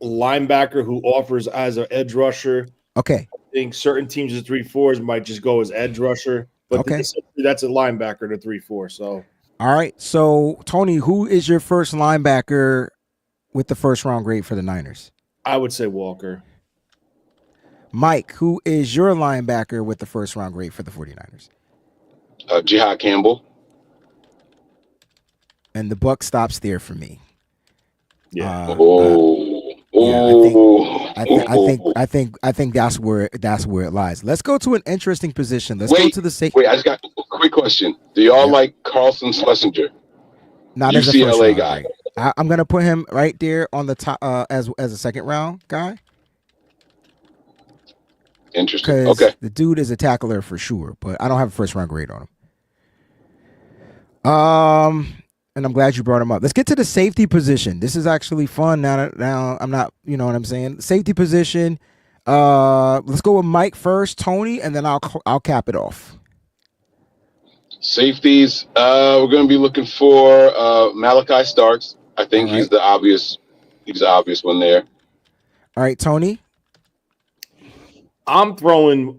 linebacker who offers as an edge rusher. Okay. I think certain teams at 3-4s might just go as edge rusher, but okay. That's a linebacker to 3-4. So, all right. So, Tony, who is your first linebacker with the first round grade for the Niners? I would say Walker. Mike, who is your linebacker with the first round grade for the 49ers? Jihad Campbell. And the buck stops there for me. Yeah. I think that's where it lies. Let's go to an interesting position. Let's go to the safety. Wait, I just got a quick question. Do y'all like Carlson Schlesinger? Not as a UCLA guy. I'm gonna put him right there on the top as a second round guy. Interesting. Okay. The dude is a tackler for sure, but I don't have a first round grade on him. And I'm glad you brought him up. Let's get to the safety position. This is actually fun now I'm not, you know what I'm saying? Safety position. Let's go with Mike first, Tony, and then I'll cap it off. Safeties. We're going to be looking for Malachi Starks. I think he's the obvious one there. All right, Tony. I'm throwing.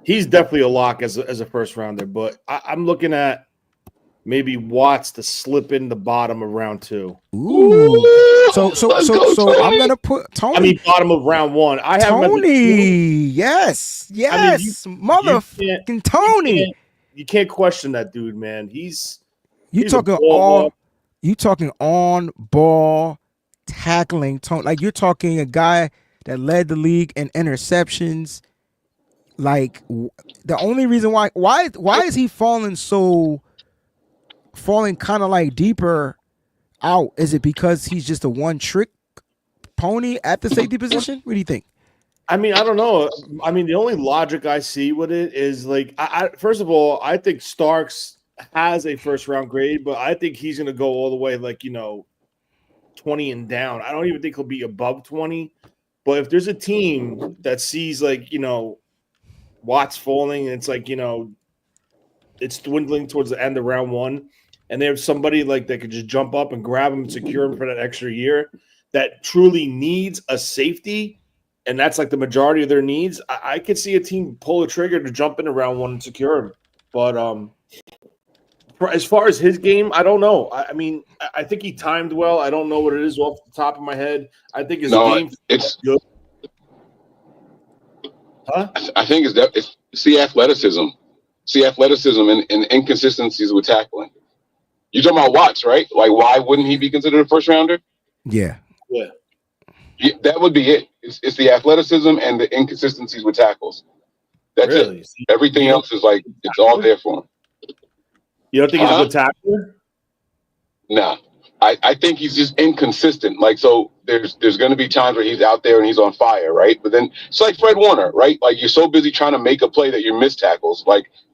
He's definitely a lock as a first rounder, but I'm looking at maybe Watts to slip in the bottom of round 2. Ooh. So I'm gonna put Tony. I mean, bottom of round 1. I have Tony. Yes, I mean, motherfucking Tony. You can't question that dude, man. You talking on ball tackling Tony. Like you're talking a guy that led the league in interceptions. Like the only reason why is he falling kind of like deeper out? Is it because he's just a one trick pony at the safety position? What do you think? I mean, I don't know. I mean, the only logic I see with it is like, first of all, I think Starks has a first round grade, but I think he's going to go all the way, 20 and down. I don't even think he'll be above 20. But if there's a team that sees Watts falling, and it's it's dwindling towards the end of round 1, and they have somebody that could just jump up and grab him and secure him for that extra year that truly needs a safety, and that's the majority of their needs, I could see a team pull a trigger to jump into round 1 and secure him. But as far as his game, I don't know. I mean, I think he timed well. I don't know what it is off the top of my head. I think his game is good. Huh? I think it's athleticism. Athleticism and inconsistencies with tackling. You're talking about Watts, right? Why wouldn't he be considered a first rounder? Yeah. Yeah, that would be it. It's the athleticism and the inconsistencies with tackles. That's it. Everything else is it's all there for him. You don't think he's a good tackler? No. I think he's just inconsistent. So there's going to be times where he's out there and he's on fire, right? But then it's like Fred Warner, right? You're so busy trying to make a play that you miss tackles.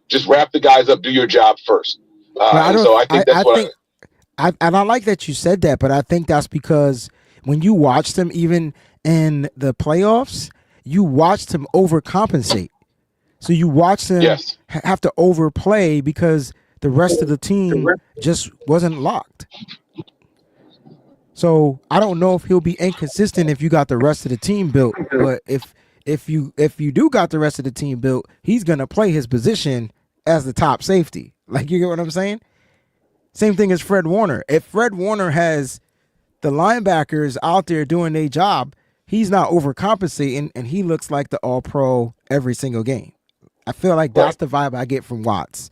Just wrap the guys up, do your job first. But I And don't. so I think I that's what. think and I like that you said that, but I think that's because when you watched him, even in the playoffs, you watched him overcompensate. So you watched him Yes. have to overplay because the rest of the team just wasn't locked. So I don't know if he'll be inconsistent if you got the rest of the team built, but if you do got the rest of the team built, he's gonna play his position as the top safety. Like, you get what I'm saying? Same thing as Fred Warner. If Fred Warner has the linebackers out there doing their job, he's not overcompensating and he looks like the all-pro every single game. I feel like that's Right. the vibe I get from Watts.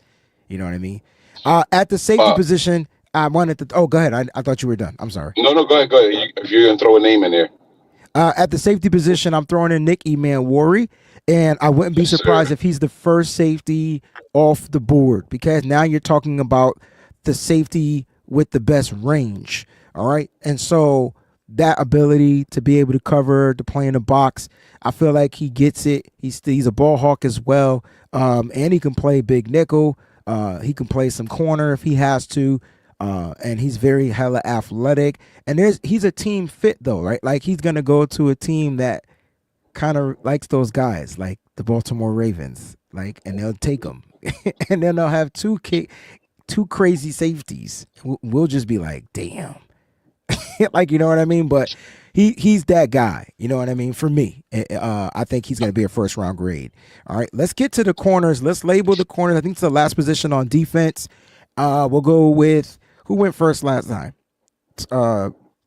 You know what I mean? At the safety Uh, position, I wanted to. Oh, go ahead. I thought you were done. I'm sorry. no, go ahead, go ahead. If you're gonna throw a name in there, At the safety position, I'm throwing in Nick Eman, and I wouldn't be yes, surprised sir. if he's the first safety off the board because now you're talking about the safety with the best range. All right, and so that ability to be able to cover, to play in the box, I feel like he gets it. He's a ball hawk as well, and he can play big nickel. He can play some corner if he has to. And he's very hella athletic. And he's a team fit though, right? Like he's gonna go to a team that kind of likes those guys, like the Baltimore Ravens, like, and they'll take them, and then they'll have two crazy safeties. We'll just be like, damn, like, you know what I mean? But he's that guy, you know what I mean? For me, I think he's gonna be a first round grade. All right, let's get to the corners. Let's label the corners. I think it's the last position on defense. We'll go with who went first last time.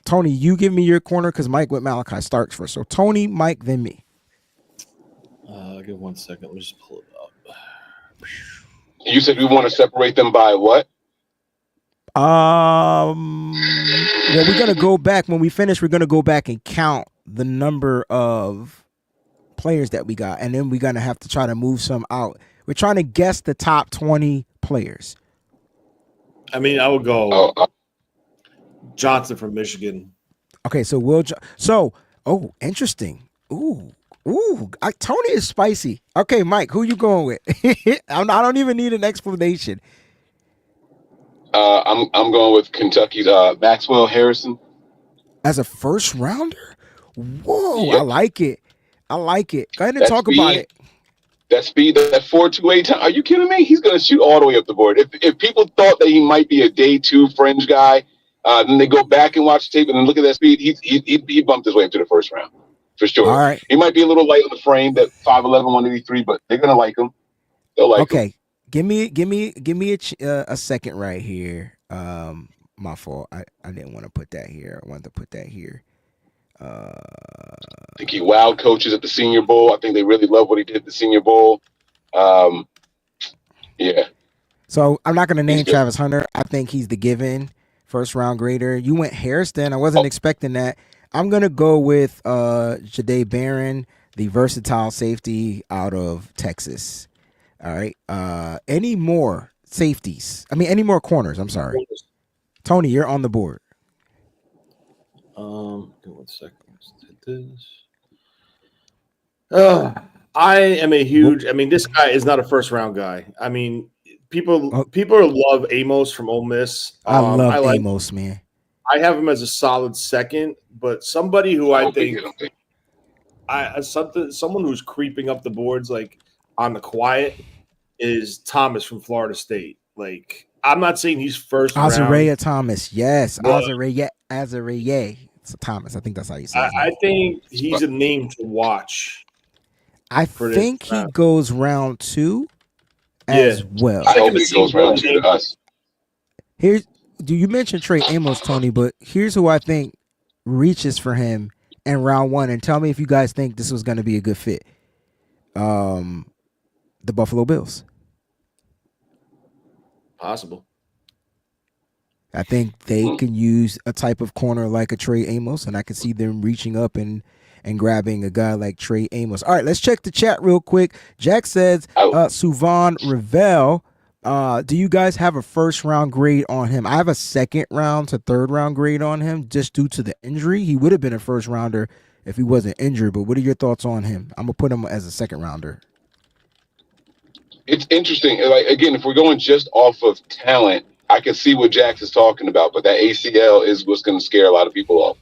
Tony, you give me your corner because Mike went Malachi Starks first. So Tony, Mike, then me. Give 1 second. Let me just pull it up. You said we want to separate them by what? Well, we're gonna go back when we finish. We're gonna go back and count the number of players that we got, and then we're gonna have to try to move some out. We're trying to guess the top 20 players. I mean, I would go Oh, Johnson from Michigan. Okay, so interesting. Ooh, Tony is spicy. Okay, Mike, who you going with? I don't even need an explanation. I'm going with Kentucky's Maxwell Harrison. As a first rounder? Whoa, I Yep. like it. Go ahead and That talk about it. That speed, that 4.28 time. Are you kidding me? He's going to shoot all the way up the board. If people thought that he might be a day two fringe guy, then they go back and watch the tape and then look at that speed. He bumped his way into the first round for sure. All right. He might be a little light on the frame, that 5'11", 183, but they're going to like him. They'll like him. Okay. Give me a second right here. My fault. I didn't want to put that here. I wanted to put that here. I think he wowed coaches at the Senior Bowl. I think they really love what he did at the Senior Bowl. Yeah. So I'm not going to name He's good. Travis Hunter. I think he's the given first round grader. You went Hairston. I wasn't expecting that. I'm going to go with Jahdae Barron, the versatile safety out of Texas. All right. Any more safeties? I mean, any more corners? I'm sorry. Tony, you're on the board. Give 1 second. Let's hit this. I am a huge. I mean, this guy is not a first round guy. I mean, people love Amos from Ole Miss. I love Amos, man. I have him as a solid second, but somebody who I think someone who's creeping up the boards like on the quiet is Thomas from Florida State. Like, I'm not saying he's first round. Azariah Thomas, yes, Azariah Thomas. I think that's how you say it. I think he's a name to watch. I think he goes round 2 as well. I hope he goes round 2 to us. You mentioned Trey Amos, Tony, but here's who I think reaches for him in round 1, and tell me if you guys think this was going to be a good fit. The Buffalo Bills. Possible. I think they can use a type of corner like a Trey Amos, and I can see them reaching up and grabbing a guy like Trey Amos. All right, let's check the chat real quick. Jack says, Suvan Ravel, do you guys have a first round grade on him? I have a second round to third round grade on him just due to the injury. He would have been a first rounder if he wasn't injured, but what are your thoughts on him? I'm going to put him as a second rounder. it's interesting. Like again, if we're going just off of talent, I can see what Jax is talking about, but that ACL is what's going to scare a lot of people off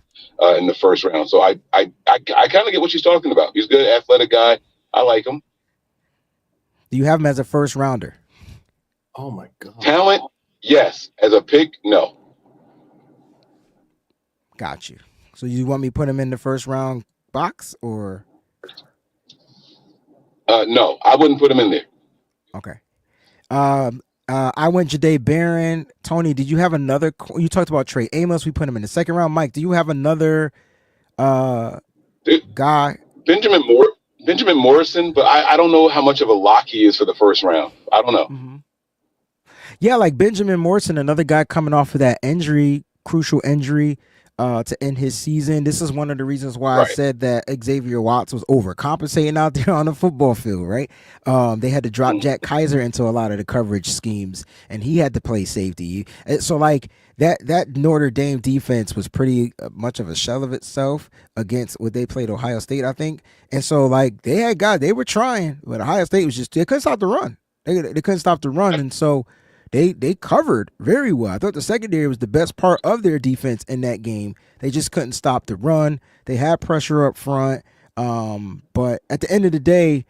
in the first round. So I kind of get what she's talking about. He's a good, athletic guy. I like him. Do you have him as a first rounder? Oh my God. Talent, yes. As a pick, no. Got you. So you want me to put him in the first round box or? No, I wouldn't put him in there. Okay. I went Jahdae Barron. Tony, did you have another? You talked about Trey Amos. We put him in the second round. Mike, do you have another guy? Benjamin Morrison, but I don't know how much of a lock he is for the first round. I don't know. Mm-hmm. Yeah, like Benjamin Morrison, another guy coming off of that injury, crucial injury to end his season. This is one of the reasons why I said that Xavier Watts was overcompensating out there on the football field, right? They had to drop Jack Kaiser into a lot of the coverage schemes, and he had to play safety. So, like, that Notre Dame defense was pretty much of a shell of itself against what they played Ohio State, I think. And so, like, they were trying, but Ohio State was just, they couldn't stop the run. They couldn't stop the run, and so They covered very well. I thought the secondary was the best part of their defense in that game. They just couldn't stop the run. They had pressure up front. But at the end of the day,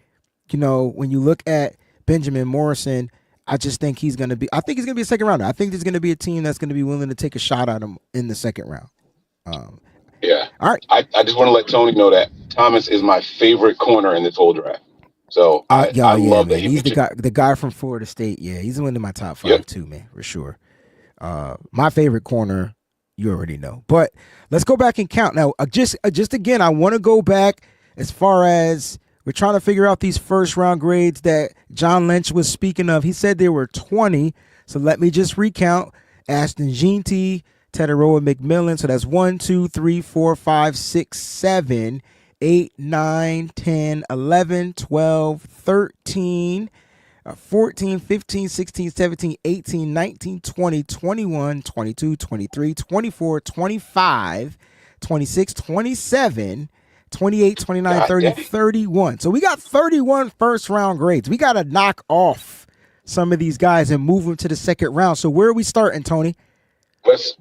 you know, when you look at Benjamin Morrison, I just think he's going to be a second rounder. I think there's going to be a team that's going to be willing to take a shot at him in the second round. Yeah. All right. I just want to let Tony know that Thomas is my favorite corner in this whole draft. So I love that. He's the guy from Florida State. Yeah, he's one of my top 5 too, man, for sure. My favorite corner, you already know. But let's go back and count now. Just again, I want to go back as far as we're trying to figure out these first round grades that John Lynch was speaking of. He said there were 20. So let me just recount: Ashton Jeanty, Teteroa McMillan. So that's 1, 2, 3, 4, 5, 6, 7. 8, 9, 10, 11, 12, 13, 14, 15, 16, 17, 18, 19, 20, 21, 22, 23, 24, 25, 26, 27, 28, 29, 30, 31. So we got 31 first round grades. We got to knock off some of these guys and move them to the second round. So where are we starting, Tony? Let's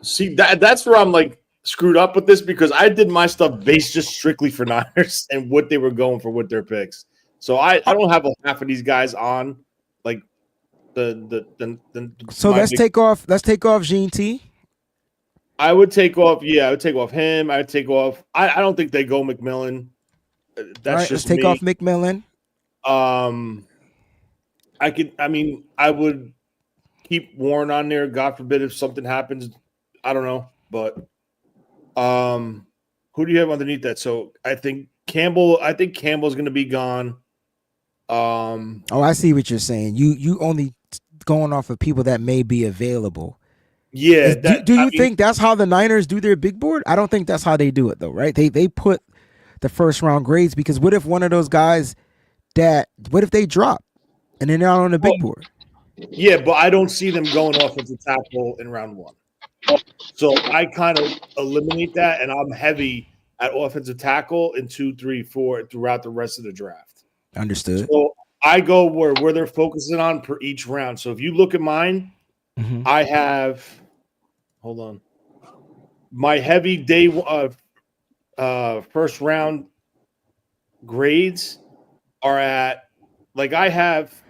see that's where I'm like screwed up with this, because I did my stuff based just strictly for Niners and what they were going for with their picks. So I don't have half of these guys on like the So let's take off Gene T. I would take off him. I would take off. I don't think they go McMillan. That's just let's take off McMillan. I would keep Warren on there. God forbid if something happens. I don't know, but who do you have underneath that? So I think Campbell's going to be gone. I see what you're saying. You only going off of people that may be available. Yeah. Do you think that's how the Niners do their big board? I don't think that's how they do it though, right? They put the first round grades, because what if one of those guys what if they drop and they're not on the big board? Yeah, but I don't see them going offensive tackle in round 1. So I kind of eliminate that, and I'm heavy at offensive tackle in 2, 3, 4 throughout the rest of the draft. Understood. So I go where they're focusing on per each round. So if you look at mine, I have – hold on. My heavy day first round grades are at – like I have –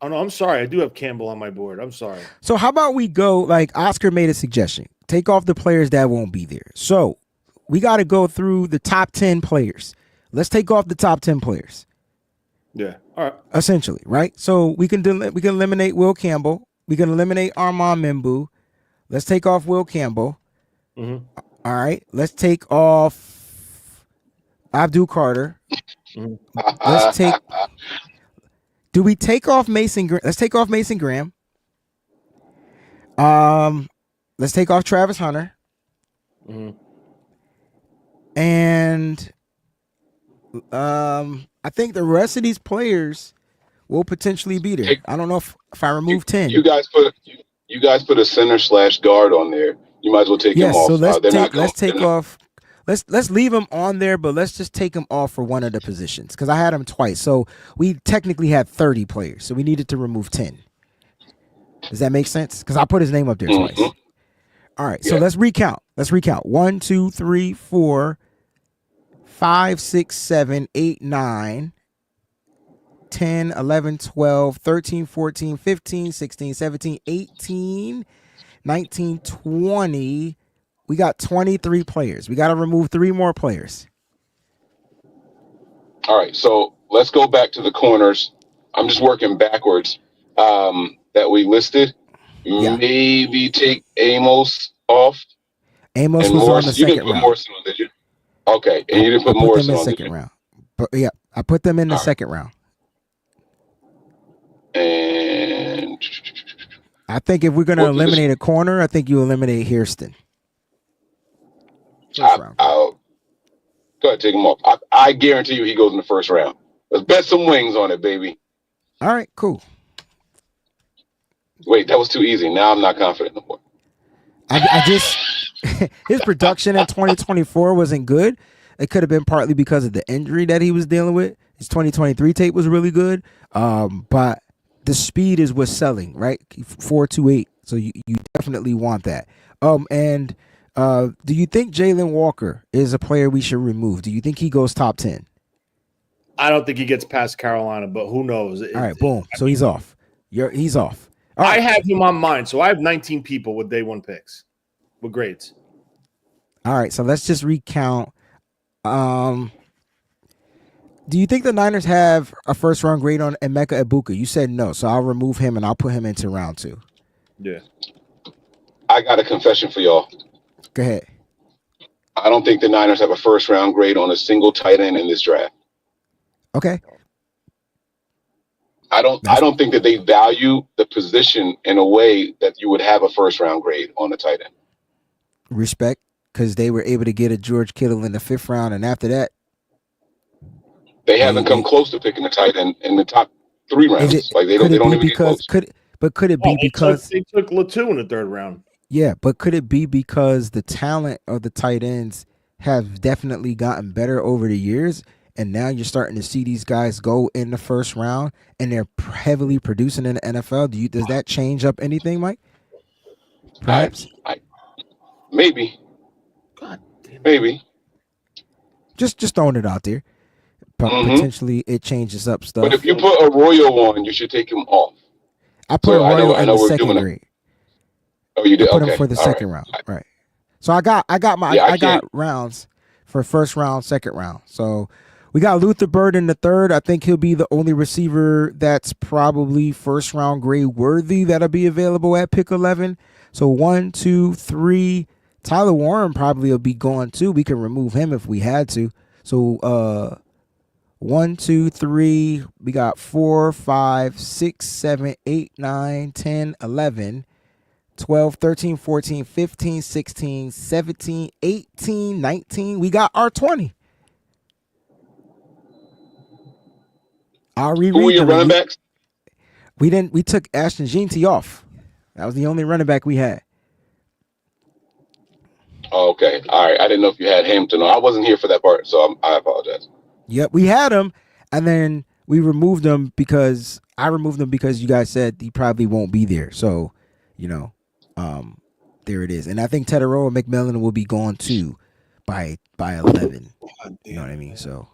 oh, no, I'm sorry. I do have Campbell on my board. I'm sorry. So how about we go, like Oscar made a suggestion, take off the players that won't be there. So we got to go through the top 10 players. Let's take off the top 10 players. Yeah. All right. Essentially, right? So we can eliminate Will Campbell. We can eliminate Armand Membu. Let's take off Will Campbell. Mm-hmm. All right. Let's take off Abdul Carter. Mm-hmm. Do we take off Mason Graham? Let's take off Mason Graham. Let's take off Travis Hunter. Mm-hmm. And I think the rest of these players will potentially be there. I don't know if I remove 10. You guys put a center/guard on there. You might as well take him off. So let's let's leave him on there, but let's just take him off for one of the positions because I had him twice. So we technically had 30 players, so we needed to remove 10. Does that make sense? Because I put his name up there twice. All right, so let's recount. 1, 2, 3, 4, 5, 6, 7, 8, 9, 10, 11, 12, 13, 14, 15, 16, 17, 18, 19, 20. We got 23 players. We got to remove 3 more players. All right, so let's go back to the corners. I'm just working backwards that we listed. Yeah. Maybe take Amos off. Amos and was Morris, on the you second didn't put round. Morrison on, did you? Okay, and you didn't put I put Morrison them in on, did second you? round. But yeah, I put them in the All right. second round. And I think if we're going to What position? eliminate a corner, I think you eliminate Hairston. First round. I'll go ahead, take him off. I guarantee you he goes in the first round. Let's bet some wings on it, baby. All right, cool. Wait, that was too easy. Now I'm not confident no more. I just his production in 2024 wasn't good. It could have been partly because of the injury that he was dealing with. His 2023 tape was really good, but the speed is what's selling, right? 4.28. So you definitely want that. And do you think Jalen Walker is a player we should remove? Do you think he goes top 10? I don't think he gets past Carolina, but who knows? All right, boom. So he's off. He's off. All I right. have him on mine, so I have 19 people with day 1 picks with grades. All right, so let's just recount. Do you think the Niners have a first round grade on Emeka Egbuka? You said no, so I'll remove him and I'll put him into round 2. Yeah. I got a confession for y'all. Go ahead. I don't think the Niners have a first round grade on a single tight end in this draft. Okay. I don't think that they value the position in a way that you would have a first round grade on a tight end. Respect, because they were able to get a George Kittle in the 5th round, and after that, They haven't come close to picking a tight end in the top 3 rounds. They don't even get close. Could it be because they took Latu in the 3rd round? Yeah, but could it be because the talent of the tight ends have definitely gotten better over the years, and now you're starting to see these guys go in the 1st round, and they're heavily producing in the NFL? Does that change up anything, Mike? Perhaps. Maybe. God damn it. Maybe. Just throwing it out there. Potentially it changes up stuff. But if you put Arroyo on, you should take him off. I put Arroyo in the we're 2nd doing it. grade. Oh, you did? I put Okay. him for the All 2nd round. Right. So I got rounds for 1st round, 2nd round. So we got Luther Bird in the 3rd. I think he'll be the only receiver that's probably 1st round grade worthy that'll be available at pick 11. So 1, 2, 3. Tyler Warren probably will be gone too. We can remove him if we had to. So 1, 2, 3. We got 4, 5, 6, 7, 8, 9, 10, 11, 12, 13, 14, 15, 16, 17, 18, 19. We got our 20. I'll reread. Who were your running backs? We took Ashton Jeanty off. That was the only running back we had. Oh, okay. All right. I didn't know if you had Hampton. I wasn't here for that part, so I apologize. Yep, we had him, and then we removed him because you guys said he probably won't be there. So, there it is. And I think Tetaroa McMillan will be gone too by 11. You know what I mean? So,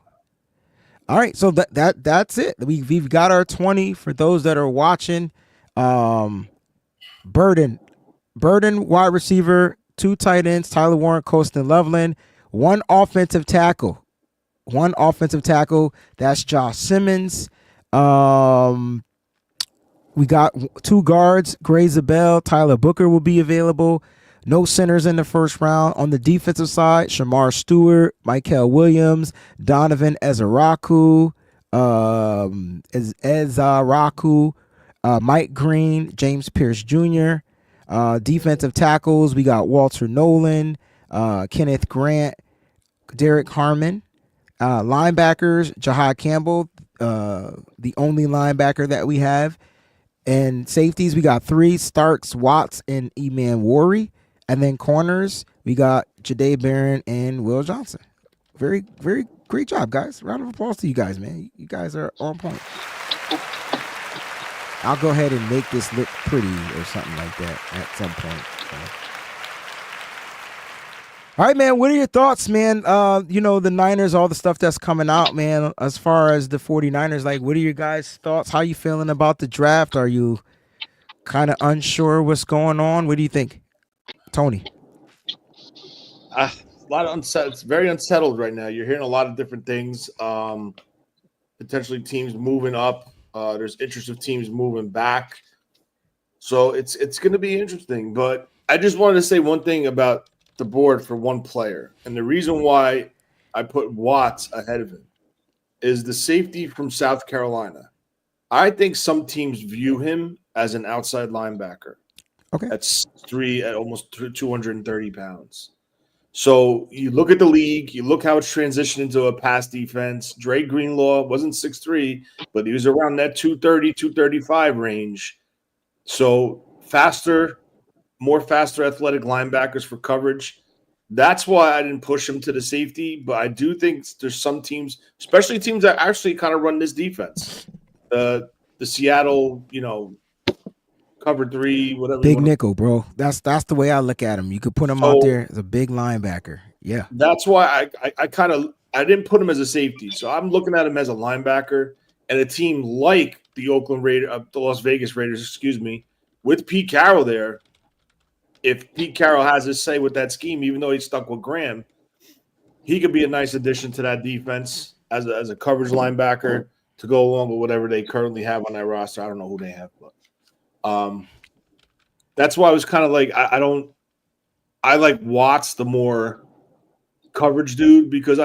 all right. So that's it. We've got our 20 for those that are watching. Burden wide receiver, 2 tight ends, Tyler Warren, Colston Loveland, 1 offensive tackle. That's Josh Simmons. We got 2 guards, Gray Zabel, Tyler Booker will be available. No centers in the 1st round. On the defensive side, Shamar Stewart, Michael Williams, Donovan Ezaraku, Mike Green, James Pierce Jr. Defensive tackles, we got Walter Nolan, Kenneth Grant, Derek Harmon. Linebackers, Jahad Campbell, the only linebacker that we have. And safeties, we got 3, Starks, Watts, and Eman Worry. And then corners, we got Jade Barron and Will Johnson. Very, very great job, guys. Round of applause to you guys, man. You guys are on point. I'll go ahead and make this look pretty or something like that at some point. So. All right, man. What are your thoughts, man? The Niners, all the stuff that's coming out, man, as far as the 49ers, like, what are your guys' thoughts? How you feeling about the draft? Are you kind of unsure what's going on? What do you think, Tony? A lot of it's very unsettled right now. You're hearing a lot of different things. Potentially teams moving up. There's interest of teams moving back. So it's going to be interesting. But I just wanted to say one thing about the board for one player. And the reason why I put Watts ahead of him is the safety from South Carolina. I think some teams view him as an outside linebacker. Okay. That's 3 at almost 230 pounds. So you look at the league, you look how it's transitioned into a pass defense. Dre Greenlaw wasn't 6'3", but he was around that 230, 235 range. So more faster athletic linebackers for coverage. That's why I didn't push him to the safety, but I do think there's some teams, especially teams that actually kind of run this defense. The Seattle, cover 3, whatever. Big nickel, bro. That's the way I look at him. You could put him out there as a big linebacker. Yeah. That's why I didn't put him as a safety. So I'm looking at him as a linebacker, and a team like the the Las Vegas Raiders, with Pete Carroll there. If Pete Carroll has his say with that scheme, even though he's stuck with Graham, he could be a nice addition to that defense as a coverage linebacker to go along with whatever they currently have on that roster. I don't know who they have, but that's why I was kind of like, I like Watts, the more coverage dude, because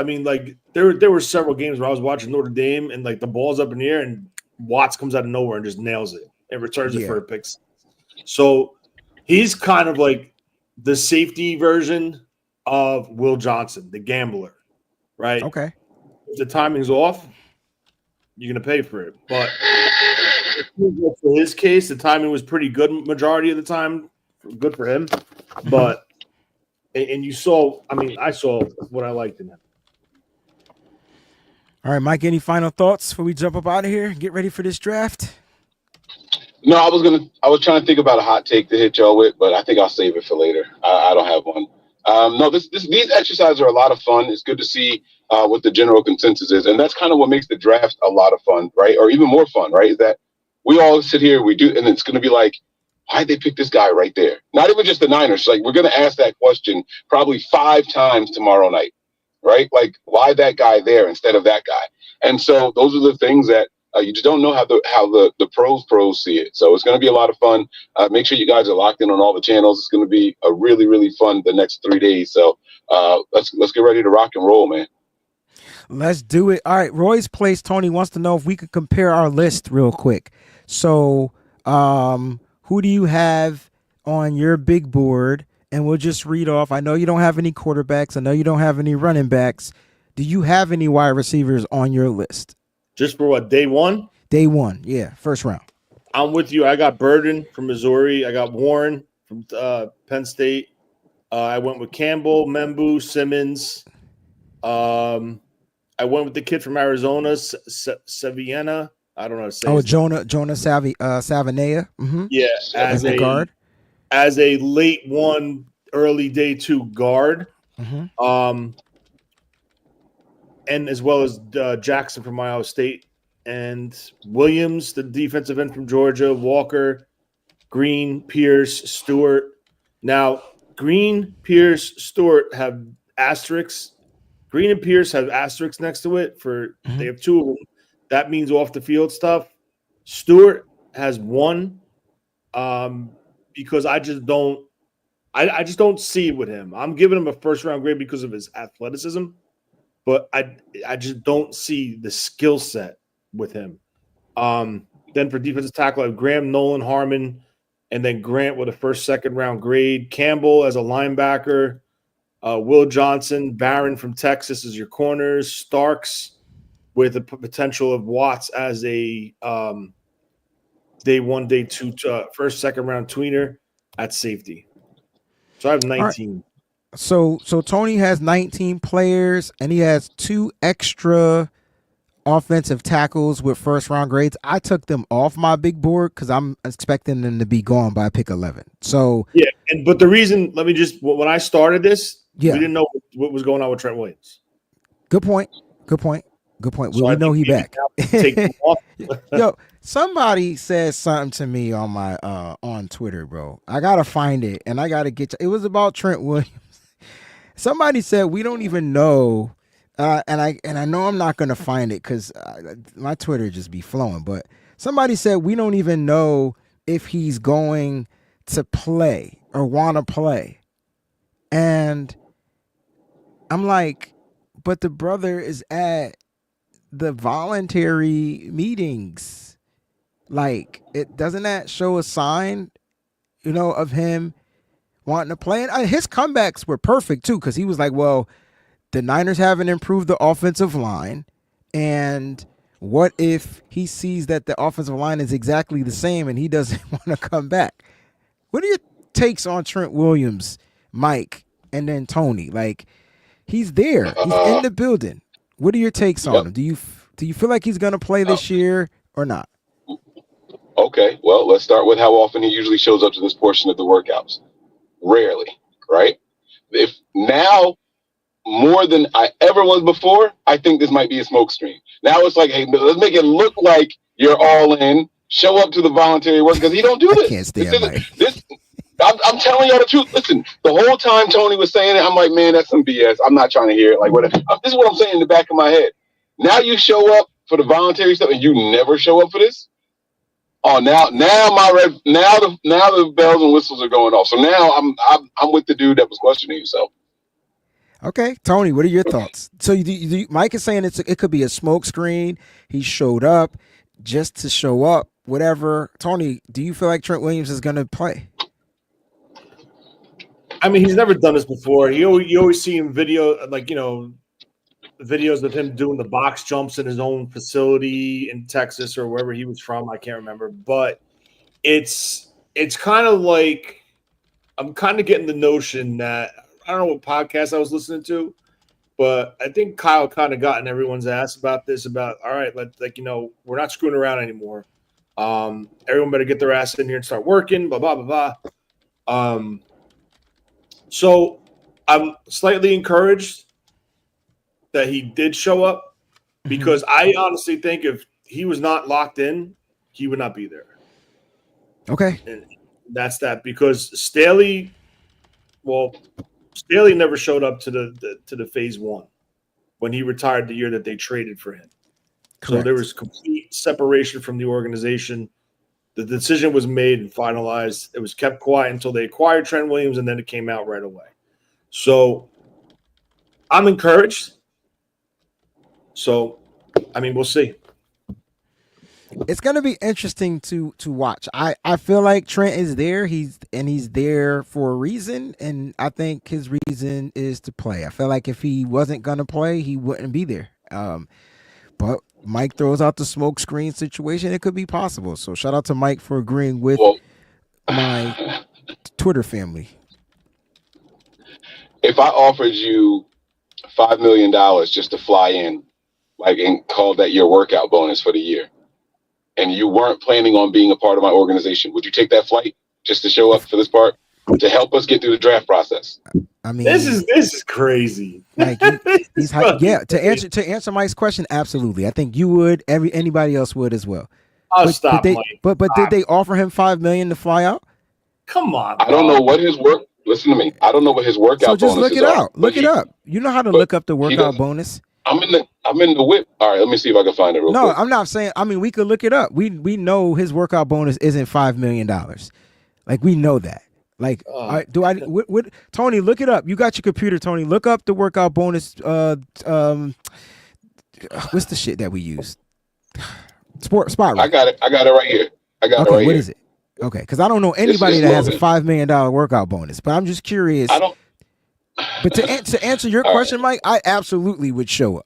there were several games where I was watching Notre Dame and the ball's up in the air and Watts comes out of nowhere and just nails it and returns it for a pick. So he's kind of like the safety version of Will Johnson, the gambler, right? Okay. If the timing's off, you're going to pay for it. But for his case, the timing was pretty good majority of the time. Good for him. But and you saw, I saw what I liked in him. All right, Mike, any final thoughts before we jump up out of here? Get ready for this draft? No, I was trying to think about a hot take to hit y'all with, but I think I'll save it for later. I don't have one. No, these exercises are a lot of fun. It's good to see what the general consensus is, and that's kind of what makes the draft a lot of fun, right? Or even more fun, right? Is that we all sit here, we do, and it's going to be like, why'd they pick this guy right there? Not even just the Niners. Like, we're going to ask that question probably 5 times tomorrow night, right? Like, why that guy there instead of that guy? And so those are the things that you just don't know how the pros see it. So it's going to be a lot of fun. Make sure you guys are locked in on all the channels. It's going to be a really, really fun the next 3 days. So let's get ready to rock and roll, man. Let's do it. All right, Roy's Place, Tony wants to know if we could compare our list real quick. So who do you have on your big board? And we'll just read off. I know you don't have any quarterbacks. I know you don't have any running backs. Do you have any wide receivers on your list? Just for what, day one? Day one, yeah, first round. I'm with you. I got Burden from Missouri. I got Warren from Penn State. I went with Campbell, Membu, Simmons. I went with the kid from Arizona, Saviena. I don't know how to say. Jonah Savanea. Mm-hmm. Yeah, as a guard, as a late one, early day 2 guard. Mm-hmm. And as well as Jackson from Iowa State, and Williams, the defensive end from Georgia, Walker, Green, Pierce, Stewart. Now, Green, Pierce, Stewart have asterisks. Green and Pierce have asterisks next to it they have 2 of them. That means off the field stuff. Stewart has 1 because I just don't see it with him. I'm giving him a first round grade because of his athleticism. But I just don't see the skill set with him. Then for defensive tackle, I have Graham, Nolan, Harmon, and then Grant with a first, second round grade. Campbell as a linebacker. Will Johnson, Barron from Texas as your corners. Starks with the potential of Watts as a day 1, day 2, first, second round tweener at safety. So I have All right. 19. So Tony has 19 players, and he has 2 extra offensive tackles with first round grades. I took them off my big board because I'm expecting them to be gone by pick 11. So Yeah, but the reason, let me just, when I started this, yeah, we didn't know what was going on with Trent Williams. good point. Good point. Good point. So Well, I we know think he maybe back. now take them off. Yo, somebody said something to me on my on Twitter, bro. I gotta find it, and I gotta get. It was about Trent Williams. Somebody said we don't even know, and I know I'm not gonna find it because my Twitter just be flowing. But somebody said we don't even know if he's going to play or want to play, and I'm like, but the brother is at the voluntary meetings. Like, it doesn't that show a sign, of him wanting to play? And his comebacks were perfect too, because he was like, well, the Niners haven't improved the offensive line, and what if he sees that the offensive line is exactly the same and he doesn't want to come back? What are your takes on Trent Williams, Mike, and then Tony? Like, he's there, he's in the building. What are your takes on Yep. him? Do you feel like he's gonna play this year or not? Okay, well, let's start with how often he usually shows up to this portion of the workouts. Rarely, right? If now more than I ever was before, I think this might be a smoke screen. Now it's like, hey, let's make it look like you're all in. Show up to the voluntary work because he don't do I this. can't stand Mike. I'm telling y'all the truth. Listen, the whole time Tony was saying it, I'm like, man, that's some BS. I'm not trying to hear it. Like, what? This is what I'm saying in the back of my head. Now you show up for the voluntary stuff, and you never show up for this. Oh, now the bells and whistles are going off. So now I'm with the dude that was questioning himself. Okay, Tony, what are your thoughts? So Mike is saying it could be a smoke screen. He showed up just to show up, whatever. Tony, do you feel like Trent Williams is going to play? I mean, he's never done this before. You always see him videos of him doing the box jumps in his own facility in Texas or wherever he was from. I can't remember, but it's kind of like I'm kind of getting the notion that I don't know what podcast I was listening to, but I think Kyle kind of got in everyone's ass about this. About all right, we're not screwing around anymore. Everyone better get their ass in here and start working. Blah blah blah blah. So I'm slightly encouraged that he did show up because I honestly think if he was not locked in, he would not be there. Okay. And that's that because Staley never showed up to the phase 1 when he retired the year that they traded for him. Correct. So there was complete separation from the organization. The decision was made and finalized. It was kept quiet until they acquired Trent Williams, and then it came out right away. So I'm encouraged. So, I mean, we'll see. It's going to be interesting to watch. I feel like Trent is there. He's there for a reason, and I think his reason is to play. I feel like if he wasn't going to play, he wouldn't be there. But Mike throws out the smoke screen situation. It could be possible. So shout out to Mike for agreeing with my Twitter family. If I offered you $5 million just to fly in, and call that your workout bonus for the year, and you weren't planning on being a part of my organization, would you take that flight just to show up for this part to help us get through the draft process? I mean, this is crazy. Like to answer Mike's question, absolutely. I think you would. Anybody else would as well. Stop, Mike. But did they offer him $5 million to fly out? Come on, bro. I don't know what his work. Listen to me. I don't know what his workout. So just bonuses look it are, out. Look it up. You know how to look up the workout bonus. I'm in the whip. All right, let me see if I can find it real quick. No, I'm not saying. I mean, we could look it up. We know his workout bonus isn't $5 million. Like, we know that. Like, Tony, look it up. You got your computer, Tony. Look up the workout bonus. What's the shit that we use? Spot right. I got it right here. Okay, what is it? Okay, because I don't know anybody that has a $5 million workout bonus, but I'm just curious. But to answer your question, Mike, I absolutely would show up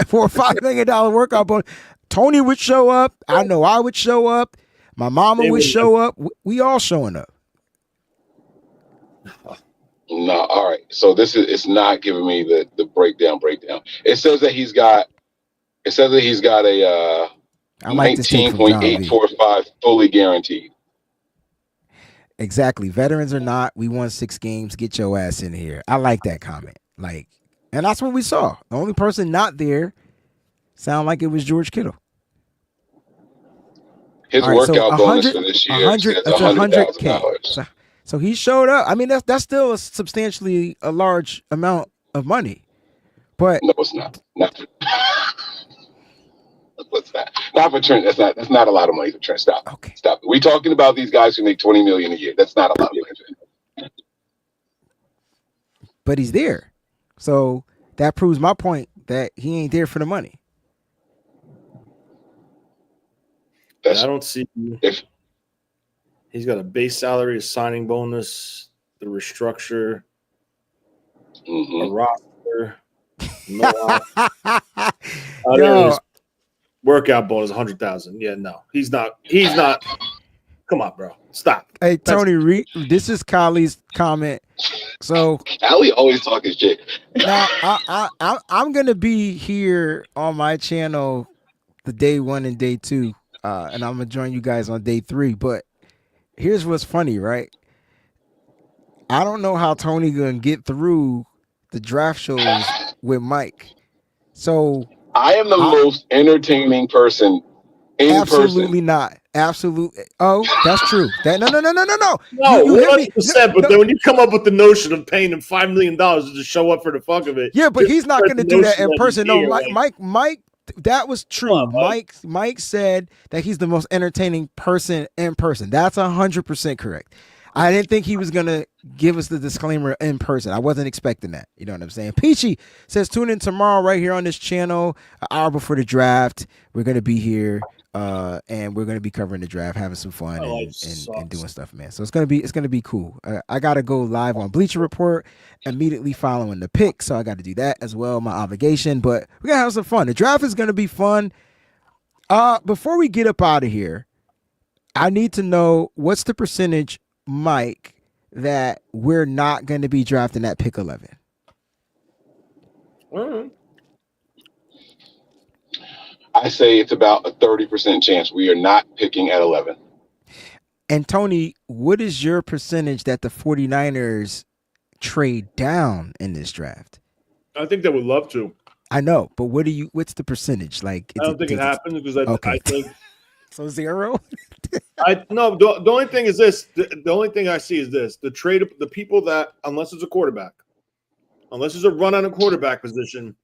for a $5 million workout bonus. Tony would show up. I know I would show up. My mama would show up. We all showing up. No, all right. So it's not giving me the breakdown. It says that he's got a I like this take from John V. 19.845 fully guaranteed. Exactly. Veterans or not, we won 6 games. Get your ass in here. I like that comment. Like, and that's what we saw. The only person not there sound like it was George Kittle. His workout bonus for this year is $100,000. So he showed up. I mean, that's still substantially a large amount of money. But no, it's not. What's that? Not for Trent. That's not a lot of money for Trent. Stop. Okay. Stop. We're talking about these guys who make $20 million a year. That's not a lot of money. But he's there. So that proves my point that he ain't there for the money. I don't see if he's got a base salary, a signing bonus, the restructure, a roster. No, workout bonus 100,000. Yeah, no, he's not. Come on, bro, stop. Hey, Tony, this is Kylie's comment. So Kylie always talking shit. Now I'm gonna be here on my channel the day 1 and day 2, and I'm gonna join you guys on day 3. But here's what's funny, right? I don't know how Tony gonna get through the draft shows with Mike. So I am the most entertaining person in absolutely person. Not. Absolutely. Oh, that's true. No. No, 100%. But then when you come up with the notion of paying him $5 million to just show up for the fuck of it, yeah, but he's not going to do that in person. No, Mike. That was true. On, Mike said that he's the most entertaining person in person. That's 100% correct. I didn't think he was going to give us the disclaimer in person. I wasn't expecting that. You know what I'm saying? Peachy says, tune in tomorrow right here on this channel, an hour before the draft. We're going to be here, and we're going to be covering the draft, having some fun and doing stuff, man. So it's going to be cool. I got to go live on Bleacher Report immediately following the pick, so I got to do that as well, my obligation. But we're going to have some fun. The draft is going to be fun. Before we get up out of here, I need to know what's the percentage, Mike, that we're not going to be drafting at pick 11. I say it's about a 30% chance we are not picking at 11. And Tony, what is your percentage that the 49ers trade down in this draft? I think they would love to. I know, but what's the percentage? Like, I don't think it happens because I think so 0. The only thing is this. The only thing I see is this: the people that, unless it's a quarterback, unless there's a run on a quarterback position,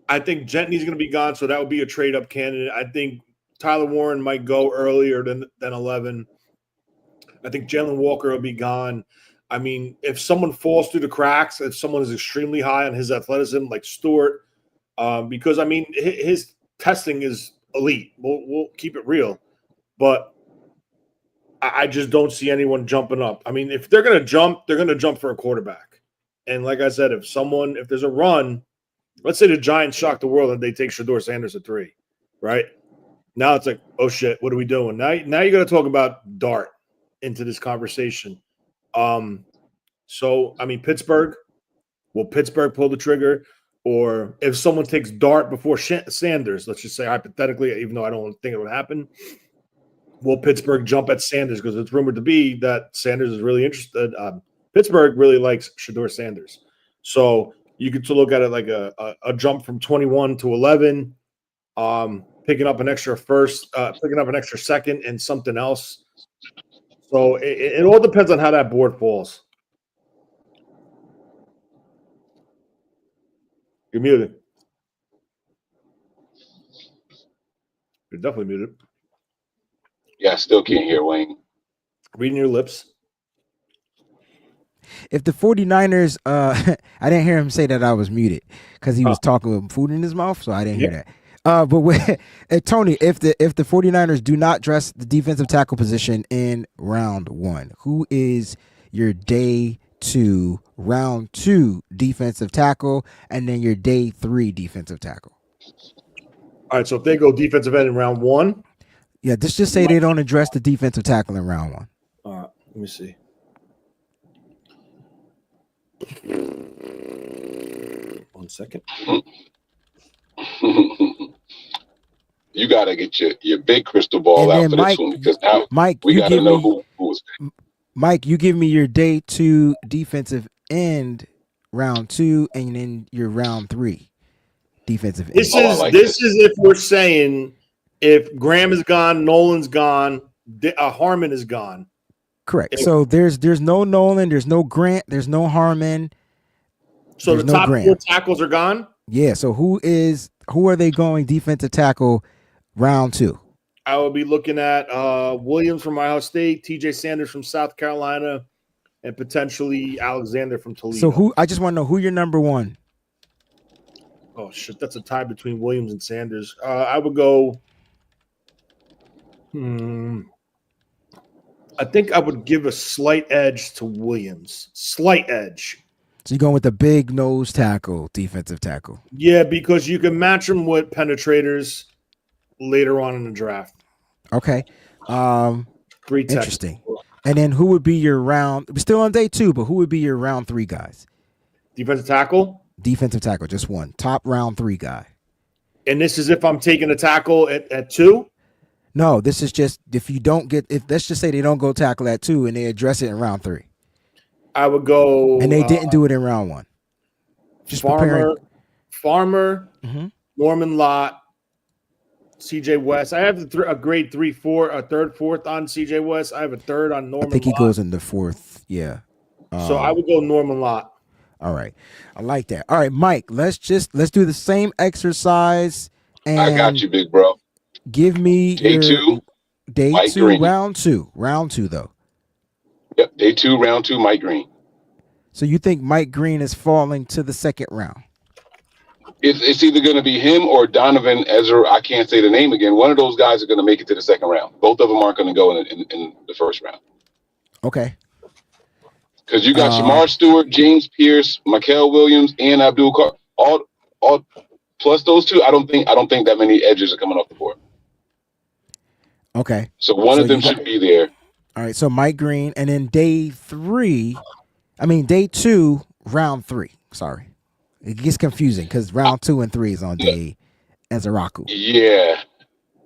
I think Gentney's going to be gone, so that would be a trade up candidate. I think Tyler Warren might go earlier than 11. I think Jalen Walker will be gone. I mean, if someone falls through the cracks, if someone is extremely high on his athleticism, like Stewart, because I mean his testing is elite. We'll keep it real, but I just don't see anyone jumping up. I mean, if they're going to jump, they're going to jump for a quarterback. And like I said, if there's a run, let's say the Giants shock the world and they take Shedeur Sanders at 3, right? Now it's like, oh shit, what are we doing? Now you got to talk about Dart into this conversation. So I mean, will Pittsburgh pull the trigger? Or if someone takes Dart before Sanders, let's just say hypothetically, even though I don't think it would happen, will Pittsburgh jump at Sanders? Because it's rumored to be that Sanders is really interested. Pittsburgh really likes Shedeur Sanders. So you could look at it like a jump from 21 to 11, picking up an extra first, picking up an extra second and something else. So it all depends on how that board falls. You're muted. You're definitely muted. Yeah, I still can't hear Wayne. Reading your lips. If the 49ers, I didn't hear him say that I was muted because he was talking with food in his mouth, so I didn't hear that. But Tony, if the 49ers do not dress the defensive tackle position in round 1, who is your day 2, round 2 defensive tackle, and then your day 3 defensive tackle? All right, so if they go defensive end in round 1, yeah, just say they don't address the defensive tackle in round 1. All right, let me see. 1 second. You got to get your big crystal ball And out then for this one, because now Mike, we you got to give know me who was. Mike, you give me your day 2 defensive end round 2, and then your round 3 defensive end. This Oh, I is like this this. is if we're saying if Graham is gone, Nolan's gone, Harmon is gone. Correct. If- So there's no Nolan, there's no Grant, there's no Harmon. So there's the no top Graham. 4 tackles are gone. Yeah. So who are they going defensive tackle round 2? I will be looking at Williams from Ohio State, TJ Sanders from South Carolina, and potentially Alexander from Toledo. So I just want to know who your number 1. Oh shit, that's a tie between Williams and Sanders. I would go. I think I would give a slight edge to Williams. Slight edge. So you're going with the big nose tackle, defensive tackle. Yeah, because you can match them with penetrators later on in the draft. Okay. 3 Interesting. And then who would be your round? We're still on day 2, but who would be your round 3 guys? Defensive tackle. Defensive tackle, just one. Top round 3 guy. And this is if I'm taking a tackle at 2? No, this is just if let's just say they don't go tackle at 2 and they address it in round 3. I would go. And they didn't do it in round 1. Just Farmer, Mm-hmm. Norman Lott, CJ West. I have a grade 3, 4, a third, fourth on CJ West. I have a third on Norman. I think he Lott. goes in the 4th. Yeah. So I would go Norman Lott. All right. I like that. All right, Mike, let's do the same exercise. And I got you, big bro. give me Day 2. Day Mike 2, Green. round 2. Round 2, though. Yep. Day 2, round 2, Mike Green. So you think Mike Green is falling to the 2nd round? It's either going to be him or Donovan Ezra. I can't say the name again. One of those guys are going to make it to the 2nd round. Both of them aren't going to go in the 1st round. Okay. Because you got Shamar Stewart, James Pierce, Mikael Williams, and Abdul Carr. All plus those 2. I don't think that many edges are coming off the board. Okay. So one of them should be there. All right. So Mike Green, and then day 2, round 3. Sorry. It gets confusing because round 2 and 3 is on day Ezraku. Yeah.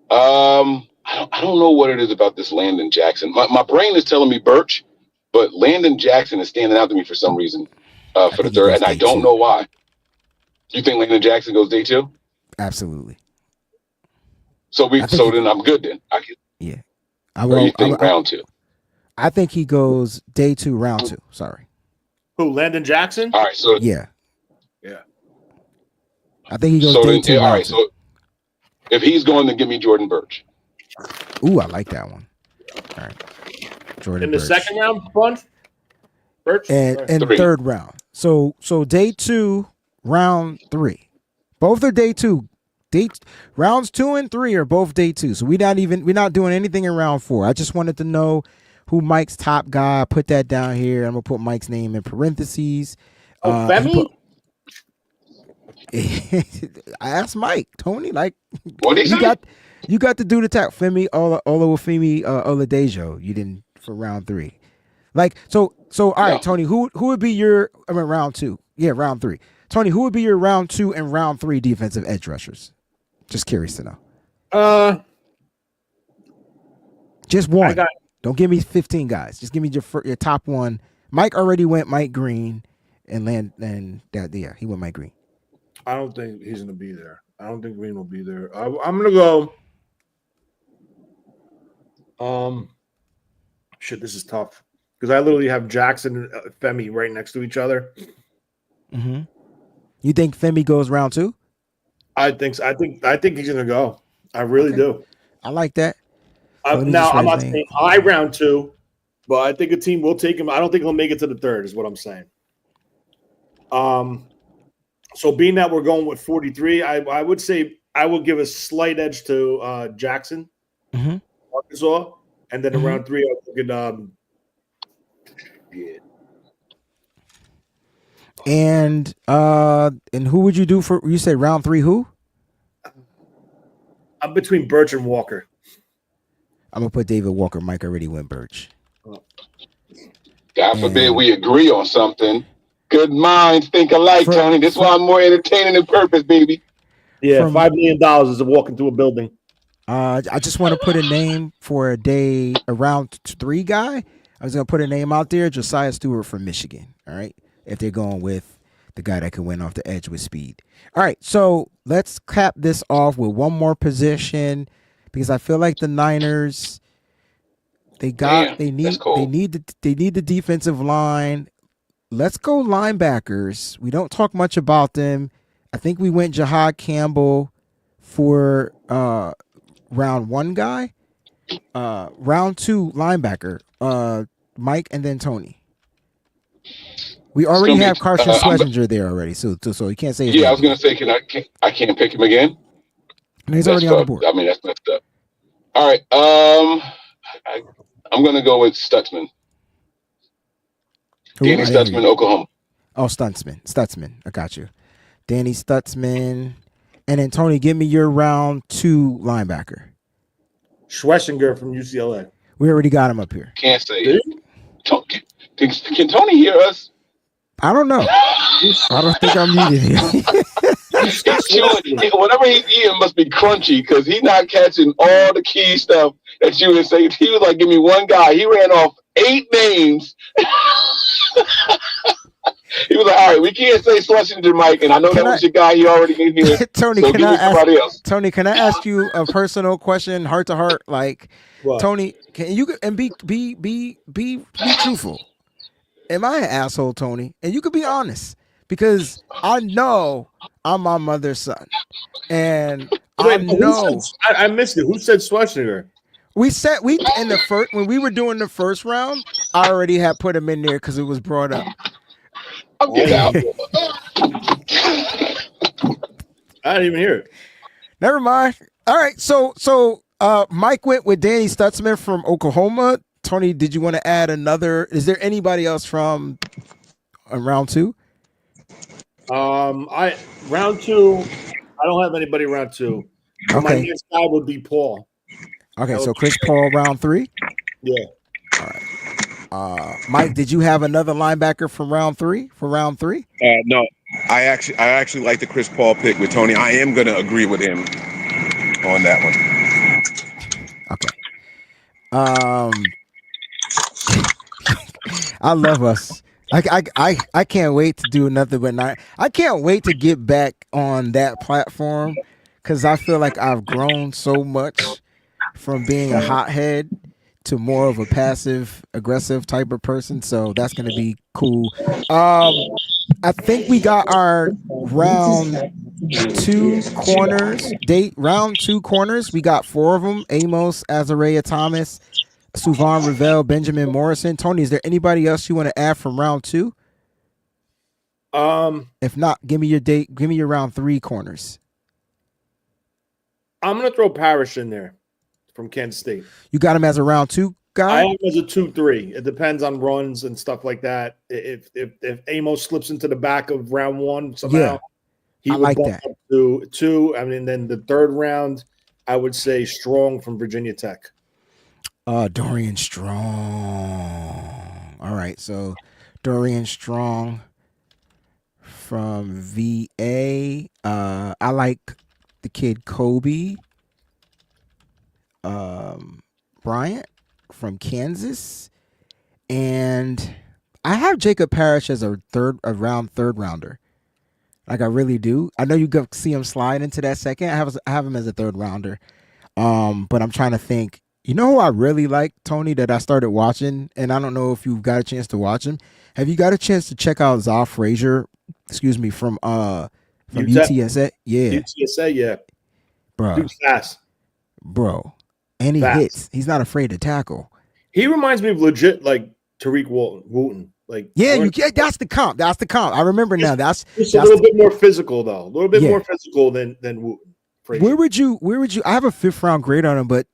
I don't know what it is about this Landon Jackson. My brain is telling me Birch, but Landon Jackson is standing out to me for some reason for the 3rd, and I don't know why. You think Landon Jackson goes day 2? Absolutely. So then I'm good then. Yeah. You think round 2? I think he goes day 2, round 2. Sorry. Who? Landon Jackson? All right. So yeah. I think he goes so day then, 2. all right. So if he's going, then give me Jordan Birch. Ooh, I like that one. All right. Jordan in the Birch. 2nd round, Birch? And 3rd round. So day 2, round 3. Both are day 2. Rounds 2 and 3 are both day 2. So we're not doing anything in round 4. I just wanted to know who Mike's top guy. I put that down here. I'm gonna put Mike's name in parentheses. Femi? I asked Mike, Tony, like, what did you got to do the tap. Femi Olawufemi Oladejo. You didn't for round 3. Like, so all right, Tony, who would be your round 2? Yeah, round 3. Tony, who would be your round 2 and round 3 defensive edge rushers? Just curious to know. Just one. Don't give me 15 guys. Just give me your top one. Mike already went Mike Green he went Mike Green. I don't think he's going to be there. I don't think Green will be there. I'm going to go. Shit, this is tough because I literally have Jackson and Femi right next to each other. Mm-hmm. You think Femi goes round 2? I think so. I think he's going to go. I really do. I like that. Now I'm not saying I round 2, but I think a team will take him. I don't think he'll make it to the 3rd. Is what I'm saying. So being that we're going with 43, I would say I will give a slight edge to Jackson, Arkansas, and then in round 3 I'll look at And who would you do for? You said round 3? Who? I'm between Birch and Walker. I'm gonna put David Walker. Mike already went Birch. God forbid we agree on something. Good minds think alike, Tony. That's why I'm more entertaining than purpose, baby. Yeah, From- $5 million is a walk into a building. I just want to put a name for a day around 3 guy. I was gonna put a name out there, Josiah Stewart from Michigan. All right, if they're going with the guy that can win off the edge with speed. All right, so let's cap this off with one more position because I feel like the Niners they need the defensive line. Let's go linebackers. We don't talk much about them. I think we went Jahad Campbell for round 1 guy. Round 2 linebacker. Mike and then Tony. We already have Carson Schlesinger there already, so you can't say. Yeah, I was gonna say, I can't pick him again? No, he's already on the board. I mean, that's messed up. All right, I'm gonna go with Stutzman. Danny Stutzman, Oklahoma. Oh, Stutzman. I got you. Danny Stutzman, and then Tony, give me your round 2 linebacker. Schlesinger from UCLA. We already got him up here. Can't say it. Can Tony hear us? I don't know. I don't think I'm muted here. Whatever he's eating must be crunchy because he's not catching all the key stuff that you would say. He was like, give me one guy. He ran off 8 names. He was like, all right, we can't say Schlesinger, Mike, and I know that was your guy. He already in here. Tony, so Tony, can I ask you a personal question, heart to heart? Like, what? Tony, can you and be truthful? Am I an asshole, Tony? And you could be honest because I know I'm my mother's son, and I know. I missed it. Who said Schlesinger? We in the first when we were doing the first round. I already had put him in there because it was brought up. I'm getting out. I didn't even hear it. Never mind. All right, so Mike went with Danny Stutzman from Oklahoma. Tony, did you want to add another? Is there anybody else from round 2? Round 2. I don't have anybody round 2. Okay. My next guy would be Paul. Okay, so Chris Paul round 3. Yeah. All right. Mike, did you have another linebacker from round 3? For round 3? No, I actually like the Chris Paul pick with Tony. I am going to agree with him on that one. Okay. I love us. I can't wait to do nothing but not. I can't wait to get back on that platform because I feel like I've grown so much from being a hothead to more of a passive aggressive type of person. So that's going to be cool. I think we got our round 2 corners. Round 2 corners. We got 4 of them. Amos, Azariah Thomas, Suvan Ravel, Benjamin Morrison. Tony, is there anybody else you want to add from round 2? If not, give me your round 3 corners. I'm gonna throw Parrish in there from Kansas State. You got him as a round 2 guy? I have him as a 2-3. It depends on runs and stuff like that. If Amos slips into the back of round 1 somehow, he would like that. To 2. I mean, then the 3rd round, I would say Strong from Virginia Tech. Dorian Strong. All right, so Dorian Strong from VA. I like the kid Kobe Bryant from Kansas, and I have Jacob Parrish as a third rounder. Like I really do. I know you go see him slide into that second. I have him as a 3rd rounder. But I'm trying to think. You know who I really like, Tony, that I started watching, and I don't know if you've got a chance to watch him. Have you got a chance to check out Zal Frazier? Excuse me, from UTSA? Yeah. UTSA, yeah. Bro. Dude's fast. Bro. And he hits. He's not afraid to tackle. He reminds me of legit like Tariq Wooten. Like that's the comp. That's the comp. I remember now. That's a little bit more physical though. A little bit more physical than Wooten. Frazier. Where would you I have a 5th round grade on him, but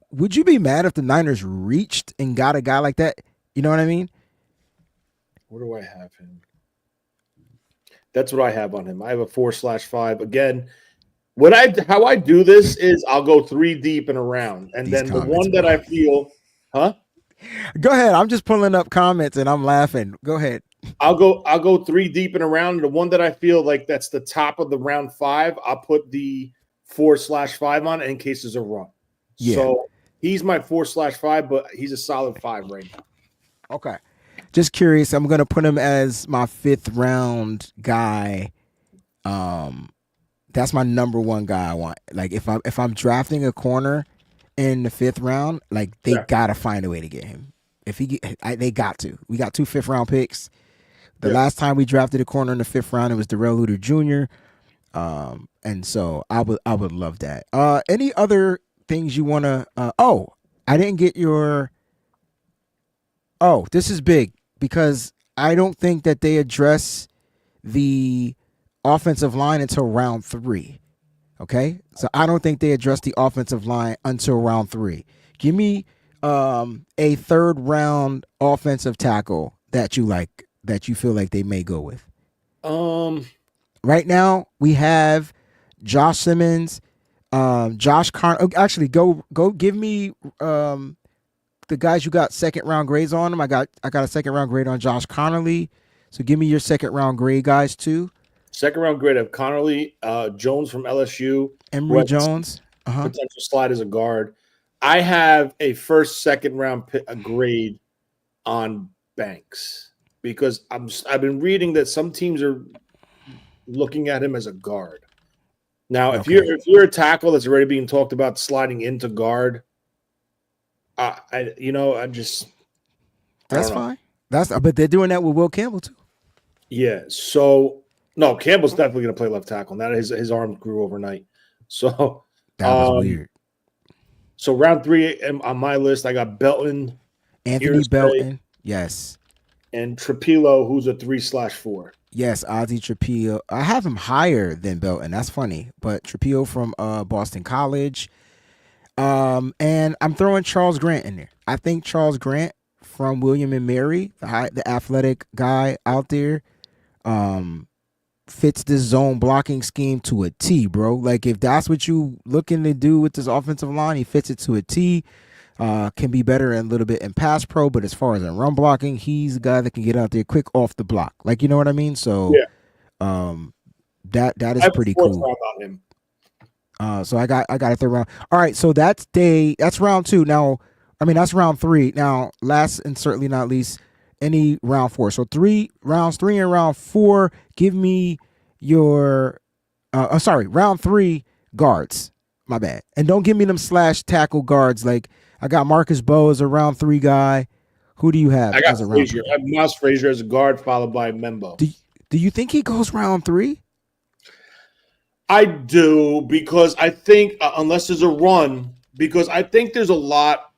would you be mad if the Niners reached and got a guy like that? You know what I mean? Where do I have him? That's what I have on him. I have a 4/5. Again, how I do this is I'll go 3 deep in a round. And then the one that I feel, Go ahead. I'm just pulling up comments and I'm laughing. Go ahead. I'll go 3 deep in a round. The one that I feel like that's the top of the round 5, I'll put the 4/5 on it in case there's a run. Yeah. So he's my 4/5, but he's a solid 5 right now. Okay. Just curious. I'm gonna put him as my 5th round guy. That's my number 1 guy I want. Like if I'm drafting a corner in the 5th round, like they gotta find a way to get him. They got to. We got 2 5th round picks. The last time we drafted a corner in the 5th round, it was Darrell Luter Jr. And so I would love that. Any other things you wanna? I didn't get your. Oh, this is big because I don't think that they address the offensive line until round 3. Okay, so I don't think they address the offensive line until round 3. Give me a 3rd round offensive tackle that you like, that you feel like they may go with. Right now we have Josh Simmons, Josh Carn. Actually, go give me the guys you got 2nd round grades on them. I got a 2nd round grade on Josh Connerly. So give me your 2nd round grade guys too. 2nd round grade of Connerly, Jones from LSU, Emory Jones, potential slide as a guard. I have a 1st, 2nd round grade on Banks because I've been reading that some teams are looking at him as a guard. Now, if you're a tackle that's already being talked about sliding into guard, that's fine. But they're doing that with Will Campbell too. Yeah. So no, Campbell's definitely going to play left tackle. Now his arm grew overnight. So that was weird. So round 3 on my list, I got Belton, Anthony Belton, yes, and Trapilo, who's a 3/4. Yes, Ozzie Trapilo. I have him higher than Belton. That's funny, but Trapilo from Boston College. And I'm throwing Charles Grant in there. I think Charles Grant from William and Mary, the athletic guy out there, fits this zone blocking scheme to a T, bro. Like if that's what you looking to do with this offensive line, he fits it to a T. Can be better a little bit in pass pro, but as far as in run blocking, he's a guy that can get out there quick off the block. Like, you know what I mean? So that is pretty cool. So I got a 3rd round. All right, so that's round 2. Now, I mean that's round 3. Now, last and certainly not least, any round 4. So 3 and round 4. Give me your round 3 guards. My bad. And don't give me them slash tackle guards. Like I got Marcus Bowe as a round 3 guy. Who do you have? I got Frazier. I have Miles Frazier as a guard, followed by Membo. Do you think he goes round 3? I do, because I think unless there's a run, because I think there's a lot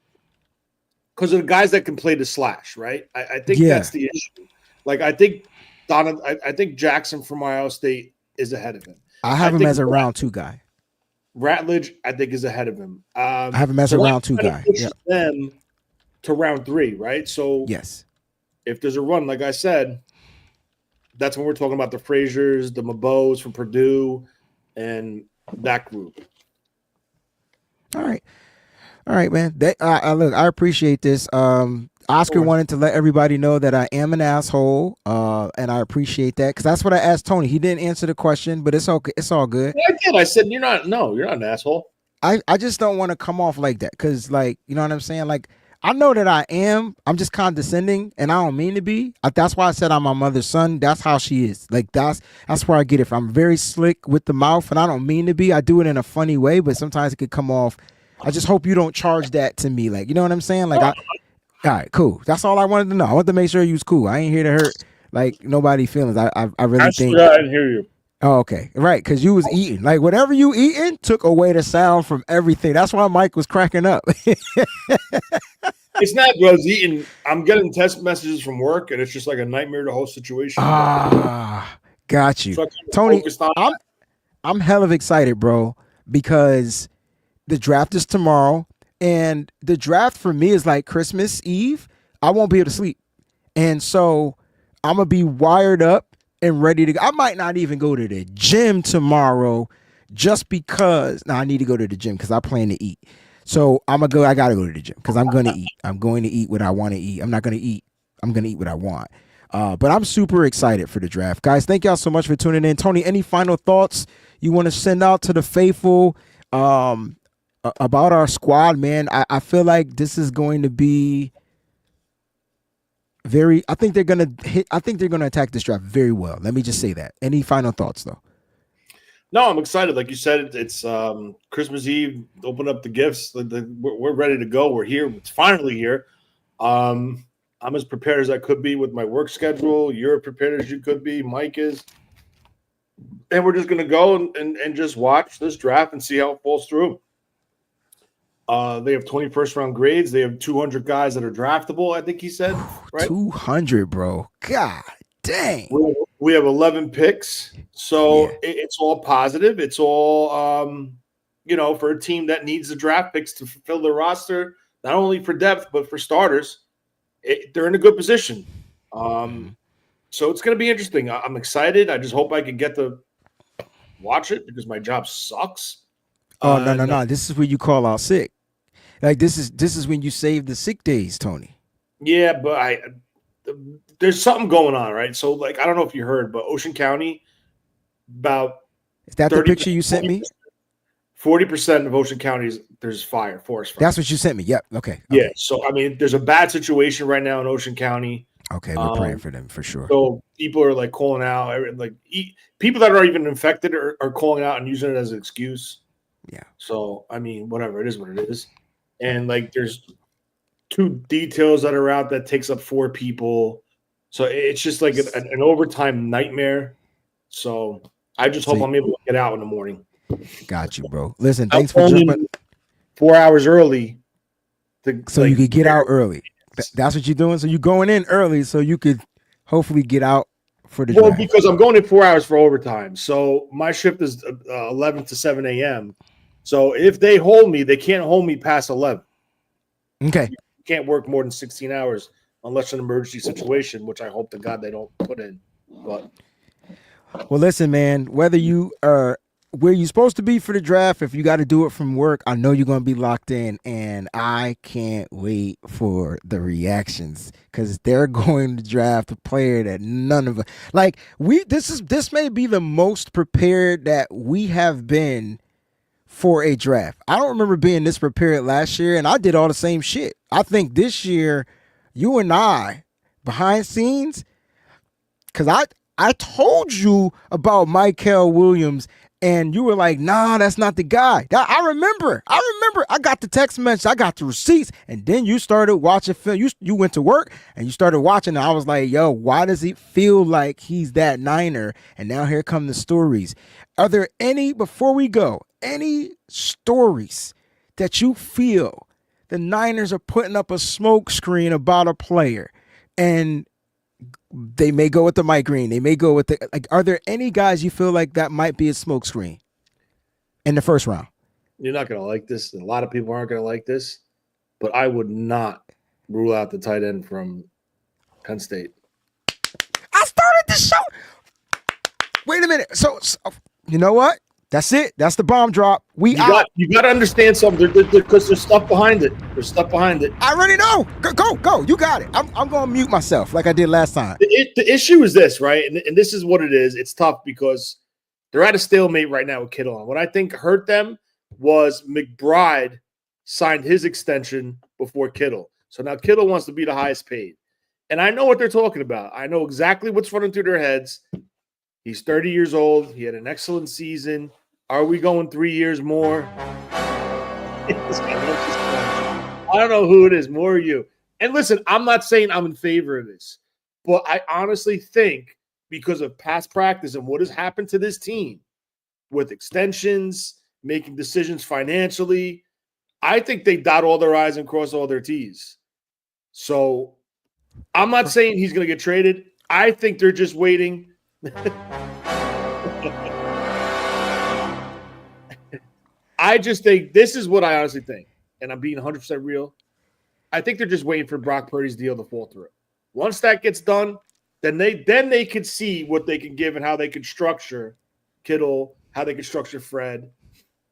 because of the guys that can play the slash, right? I think that's the issue. Like I think I think Jackson from Ohio State is ahead of him. I have him as a round 2 guy. Ratledge, I think, is ahead of him. I have him as a round 2 guy. Them to round 3, right? So yes, if there's a run, like I said, that's when we're talking about the Fraziers, the Mabos from Purdue, and that group. All right, man. Look, I appreciate this. Oscar wanted to let everybody know that I am an asshole, and I appreciate that because that's what I asked Tony. He didn't answer the question, but it's okay. It's all good. I did. I said you're not an asshole. I just don't want to come off like that because, like, you know what I'm saying? Like, I know that I am. I'm just condescending, and I don't mean to be. That's why I said I'm my mother's son. That's how she is. Like, that's where I get it from. I'm very slick with the mouth, and I don't mean to be. I do it in a funny way, but sometimes it could come off. I just hope you don't charge that to me. Like, you know what I'm saying? Like, all right, cool. That's all I wanted to know. I wanted to make sure you was cool. I ain't here to hurt like nobody feelings. I really think. I didn't hear you. Oh, okay, right, because you was eating. Like whatever you eating took away the sound from everything. That's why Mike was cracking up. It's not because I was eating. I'm getting text messages from work, and it's just like a nightmare. The whole situation. Got you, so Tony. I'm hella excited, bro, because the draft is tomorrow. And the draft for me is like Christmas Eve. I won't be able to sleep. And so I'm going to be wired up and ready to go. I might not even go to the gym tomorrow just because I need to go to the gym because I plan to eat. So I got to go to the gym because I'm going to eat. I'm going to eat what I want to eat. I'm not going to eat. I'm going to eat what I want. But I'm super excited for the draft. Guys, thank y'all so much for tuning in. Tony, any final thoughts you want to send out to the faithful about our squad, man? I feel like this is going to be I think they're gonna attack this draft very well. Let me just say that. Any final thoughts though? No, I'm excited. Like you said, it's Christmas Eve. Open up the gifts. We're ready to go. We're here. It's finally here. I'm as prepared as I could be with my work schedule. You're prepared as you could be. Mike is. And we're just going to go and just watch this draft and see how it falls through. They have 21st round grades. They have 200 guys that are draftable, I think he said. Right? 200, bro. God dang. We have 11 picks. So it's all positive. It's all, for a team that needs the draft picks to fulfill the roster, not only for depth, but for starters. They're in a good position. So it's going to be interesting. I'm excited. I just hope I can get to watch it because my job sucks. Oh, no. This is where you call out sick. Like this is when you save the sick days, Tony. Yeah, but there's something going on, right? So, like, I don't know if you heard, but Ocean County, about is that the picture you sent me? 40% of Ocean County there's forest fire. That's what you sent me. Yep. Okay. Yeah. So, I mean, there's a bad situation right now in Ocean County. Okay, we're praying for them for sure. So people are like calling out, like people that are even infected are calling out and using it as an excuse. Yeah. So I mean, whatever, it is what it is. And like, there's 2 details that are out that takes up 4 people. So it's just like an overtime nightmare. So I just hope I'm able to get out in the morning. Got you, bro. Listen, thanks for jumping 4 hours early. So you could get out early. That's what you're doing. So you're going in early so you could hopefully get out for the draft. Because I'm going in 4 hours for overtime. So my shift is 11 to 7 a.m. So if they hold me, they can't hold me past 11. Okay. You can't work more than 16 hours unless an emergency situation, which I hope to God they don't put in. But well, listen, man, whether you are where you're supposed to be for the draft, if you got to do it from work, I know you're going to be locked in, and I can't wait for the reactions because they're going to draft a player that none of us like. This may be the most prepared that we have been for a draft. I don't remember being this prepared last year, and I did all the same shit. I think this year, you and I, behind scenes, because I told you about Michael Williams, and you were like, nah, that's not the guy. I remember. I got the text message. I got the receipts. And then you started watching film. You went to work, and you started watching, and I was like, yo, why does he feel like he's that Niner? And now here come the stories. Are there any, before we go, any stories that you feel the Niners are putting up a smoke screen about a player, and they may go with the Mike Green, they may go with the, like, are there any guys you feel like that might be a smoke screen in the first round? You're not going to like this. A lot of people aren't going to like this, but I would not rule out the tight end from Penn State. I started the show. Wait a minute. So you know what? That's it. That's the bomb drop. You got to understand something because there's stuff behind it. There's stuff behind it. I already know. Go. You got it. I'm going to mute myself like I did last time. The issue is this, right? And this is what it is. It's tough because they're at a stalemate right now with Kittle. And what I think hurt them was McBride signed his extension before Kittle. So now Kittle wants to be the highest paid. And I know what they're talking about. I know exactly what's running through their heads. He's 30 years old. He had an excellent season. Are we going 3 years more? I don't know who it is, more or you. And listen, I'm not saying I'm in favor of this, but I honestly think because of past practice and what has happened to this team with extensions, making decisions financially, I think they dot all their I's and cross all their T's. So I'm not saying he's going to get traded. I think they're just waiting. I just think this is what I honestly think, and I'm being 100% real. I think they're just waiting for Brock Purdy's deal to fall through. Once that gets done, then they can see what they can give and how they can structure Kittle, how they can structure Fred.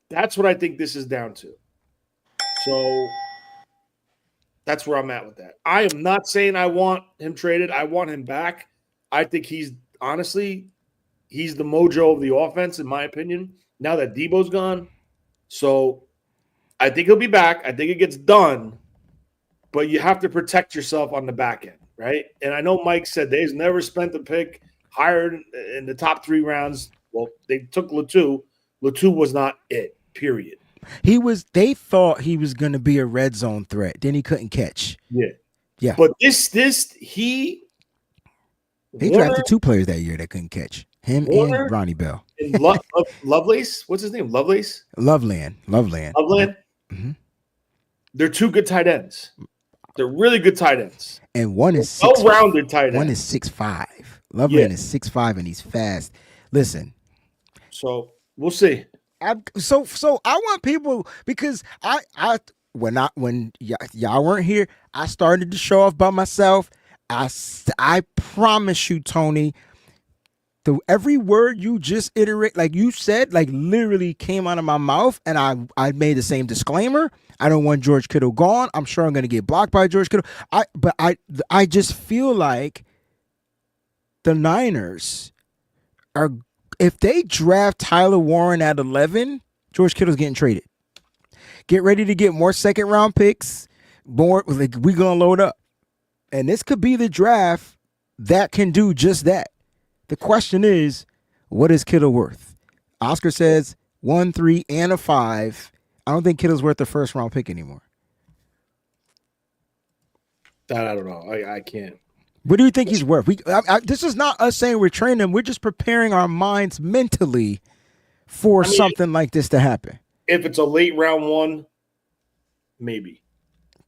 That's what I think this is down to. So That's where I'm at with that. I am not saying I want him traded. I want him back. I think he's the mojo of the offense, in my opinion, now that Debo's gone. So I think he'll be back. I think it gets done, but you have to protect yourself on the back end, right? And I know Mike said they've never spent a pick higher in the top 3 rounds. Well, they took Latou. Latou was not it, period. They thought he was going to be a red zone threat. Then he couldn't catch. Yeah. But they drafted 2 players that year that couldn't catch. Him and Ronnie Bell. And Lovelace, what's his name? Loveland. Mm-hmm. They're 2 good tight ends. They're really good tight ends. And one is well-rounded tight end. One is 6'5". Loveland is 6'5" and he's fast. Listen. So we'll see. So I want people, because when y'all weren't here, I started to show off by myself. I promise you, Tony, every word you just iterate, like you said, like literally came out of my mouth, and I made the same disclaimer. I don't want George Kittle gone. I'm sure I'm going to get blocked by George Kittle. But I just feel like the Niners are, if they draft Tyler Warren at 11, George Kittle's getting traded. Get ready to get more 2nd round picks. More, like, we gonna load up, and this could be the draft that can do just that. The question is, what is Kittle worth? Oscar says 1, 3, and a 5. I don't think Kittle's worth the 1st round pick anymore. That I don't know. I can't. What do you think he's worth? This is not us saying we're training him. We're just preparing our minds mentally for something like this to happen. If it's a late round 1, maybe.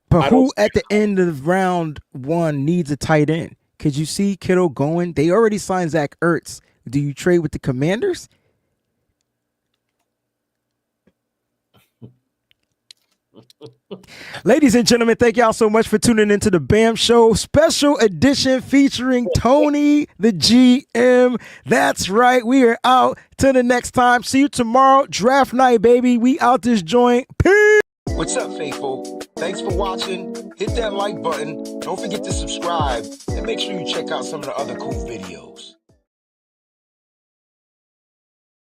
But who at the end of round 1 needs a tight end? Could you see Kittle going? They already signed Zach Ertz. Do you trade with the Commanders? Ladies and gentlemen, thank y'all so much for tuning into the BAM Show special edition featuring Tony the GM. That's right. We are out. Till the next time. See you tomorrow. Draft night, baby. We out this joint. Peace. What's up, faithful? Thanks for watching. Hit that like button. Don't forget to subscribe. And make sure you check out some of the other cool videos.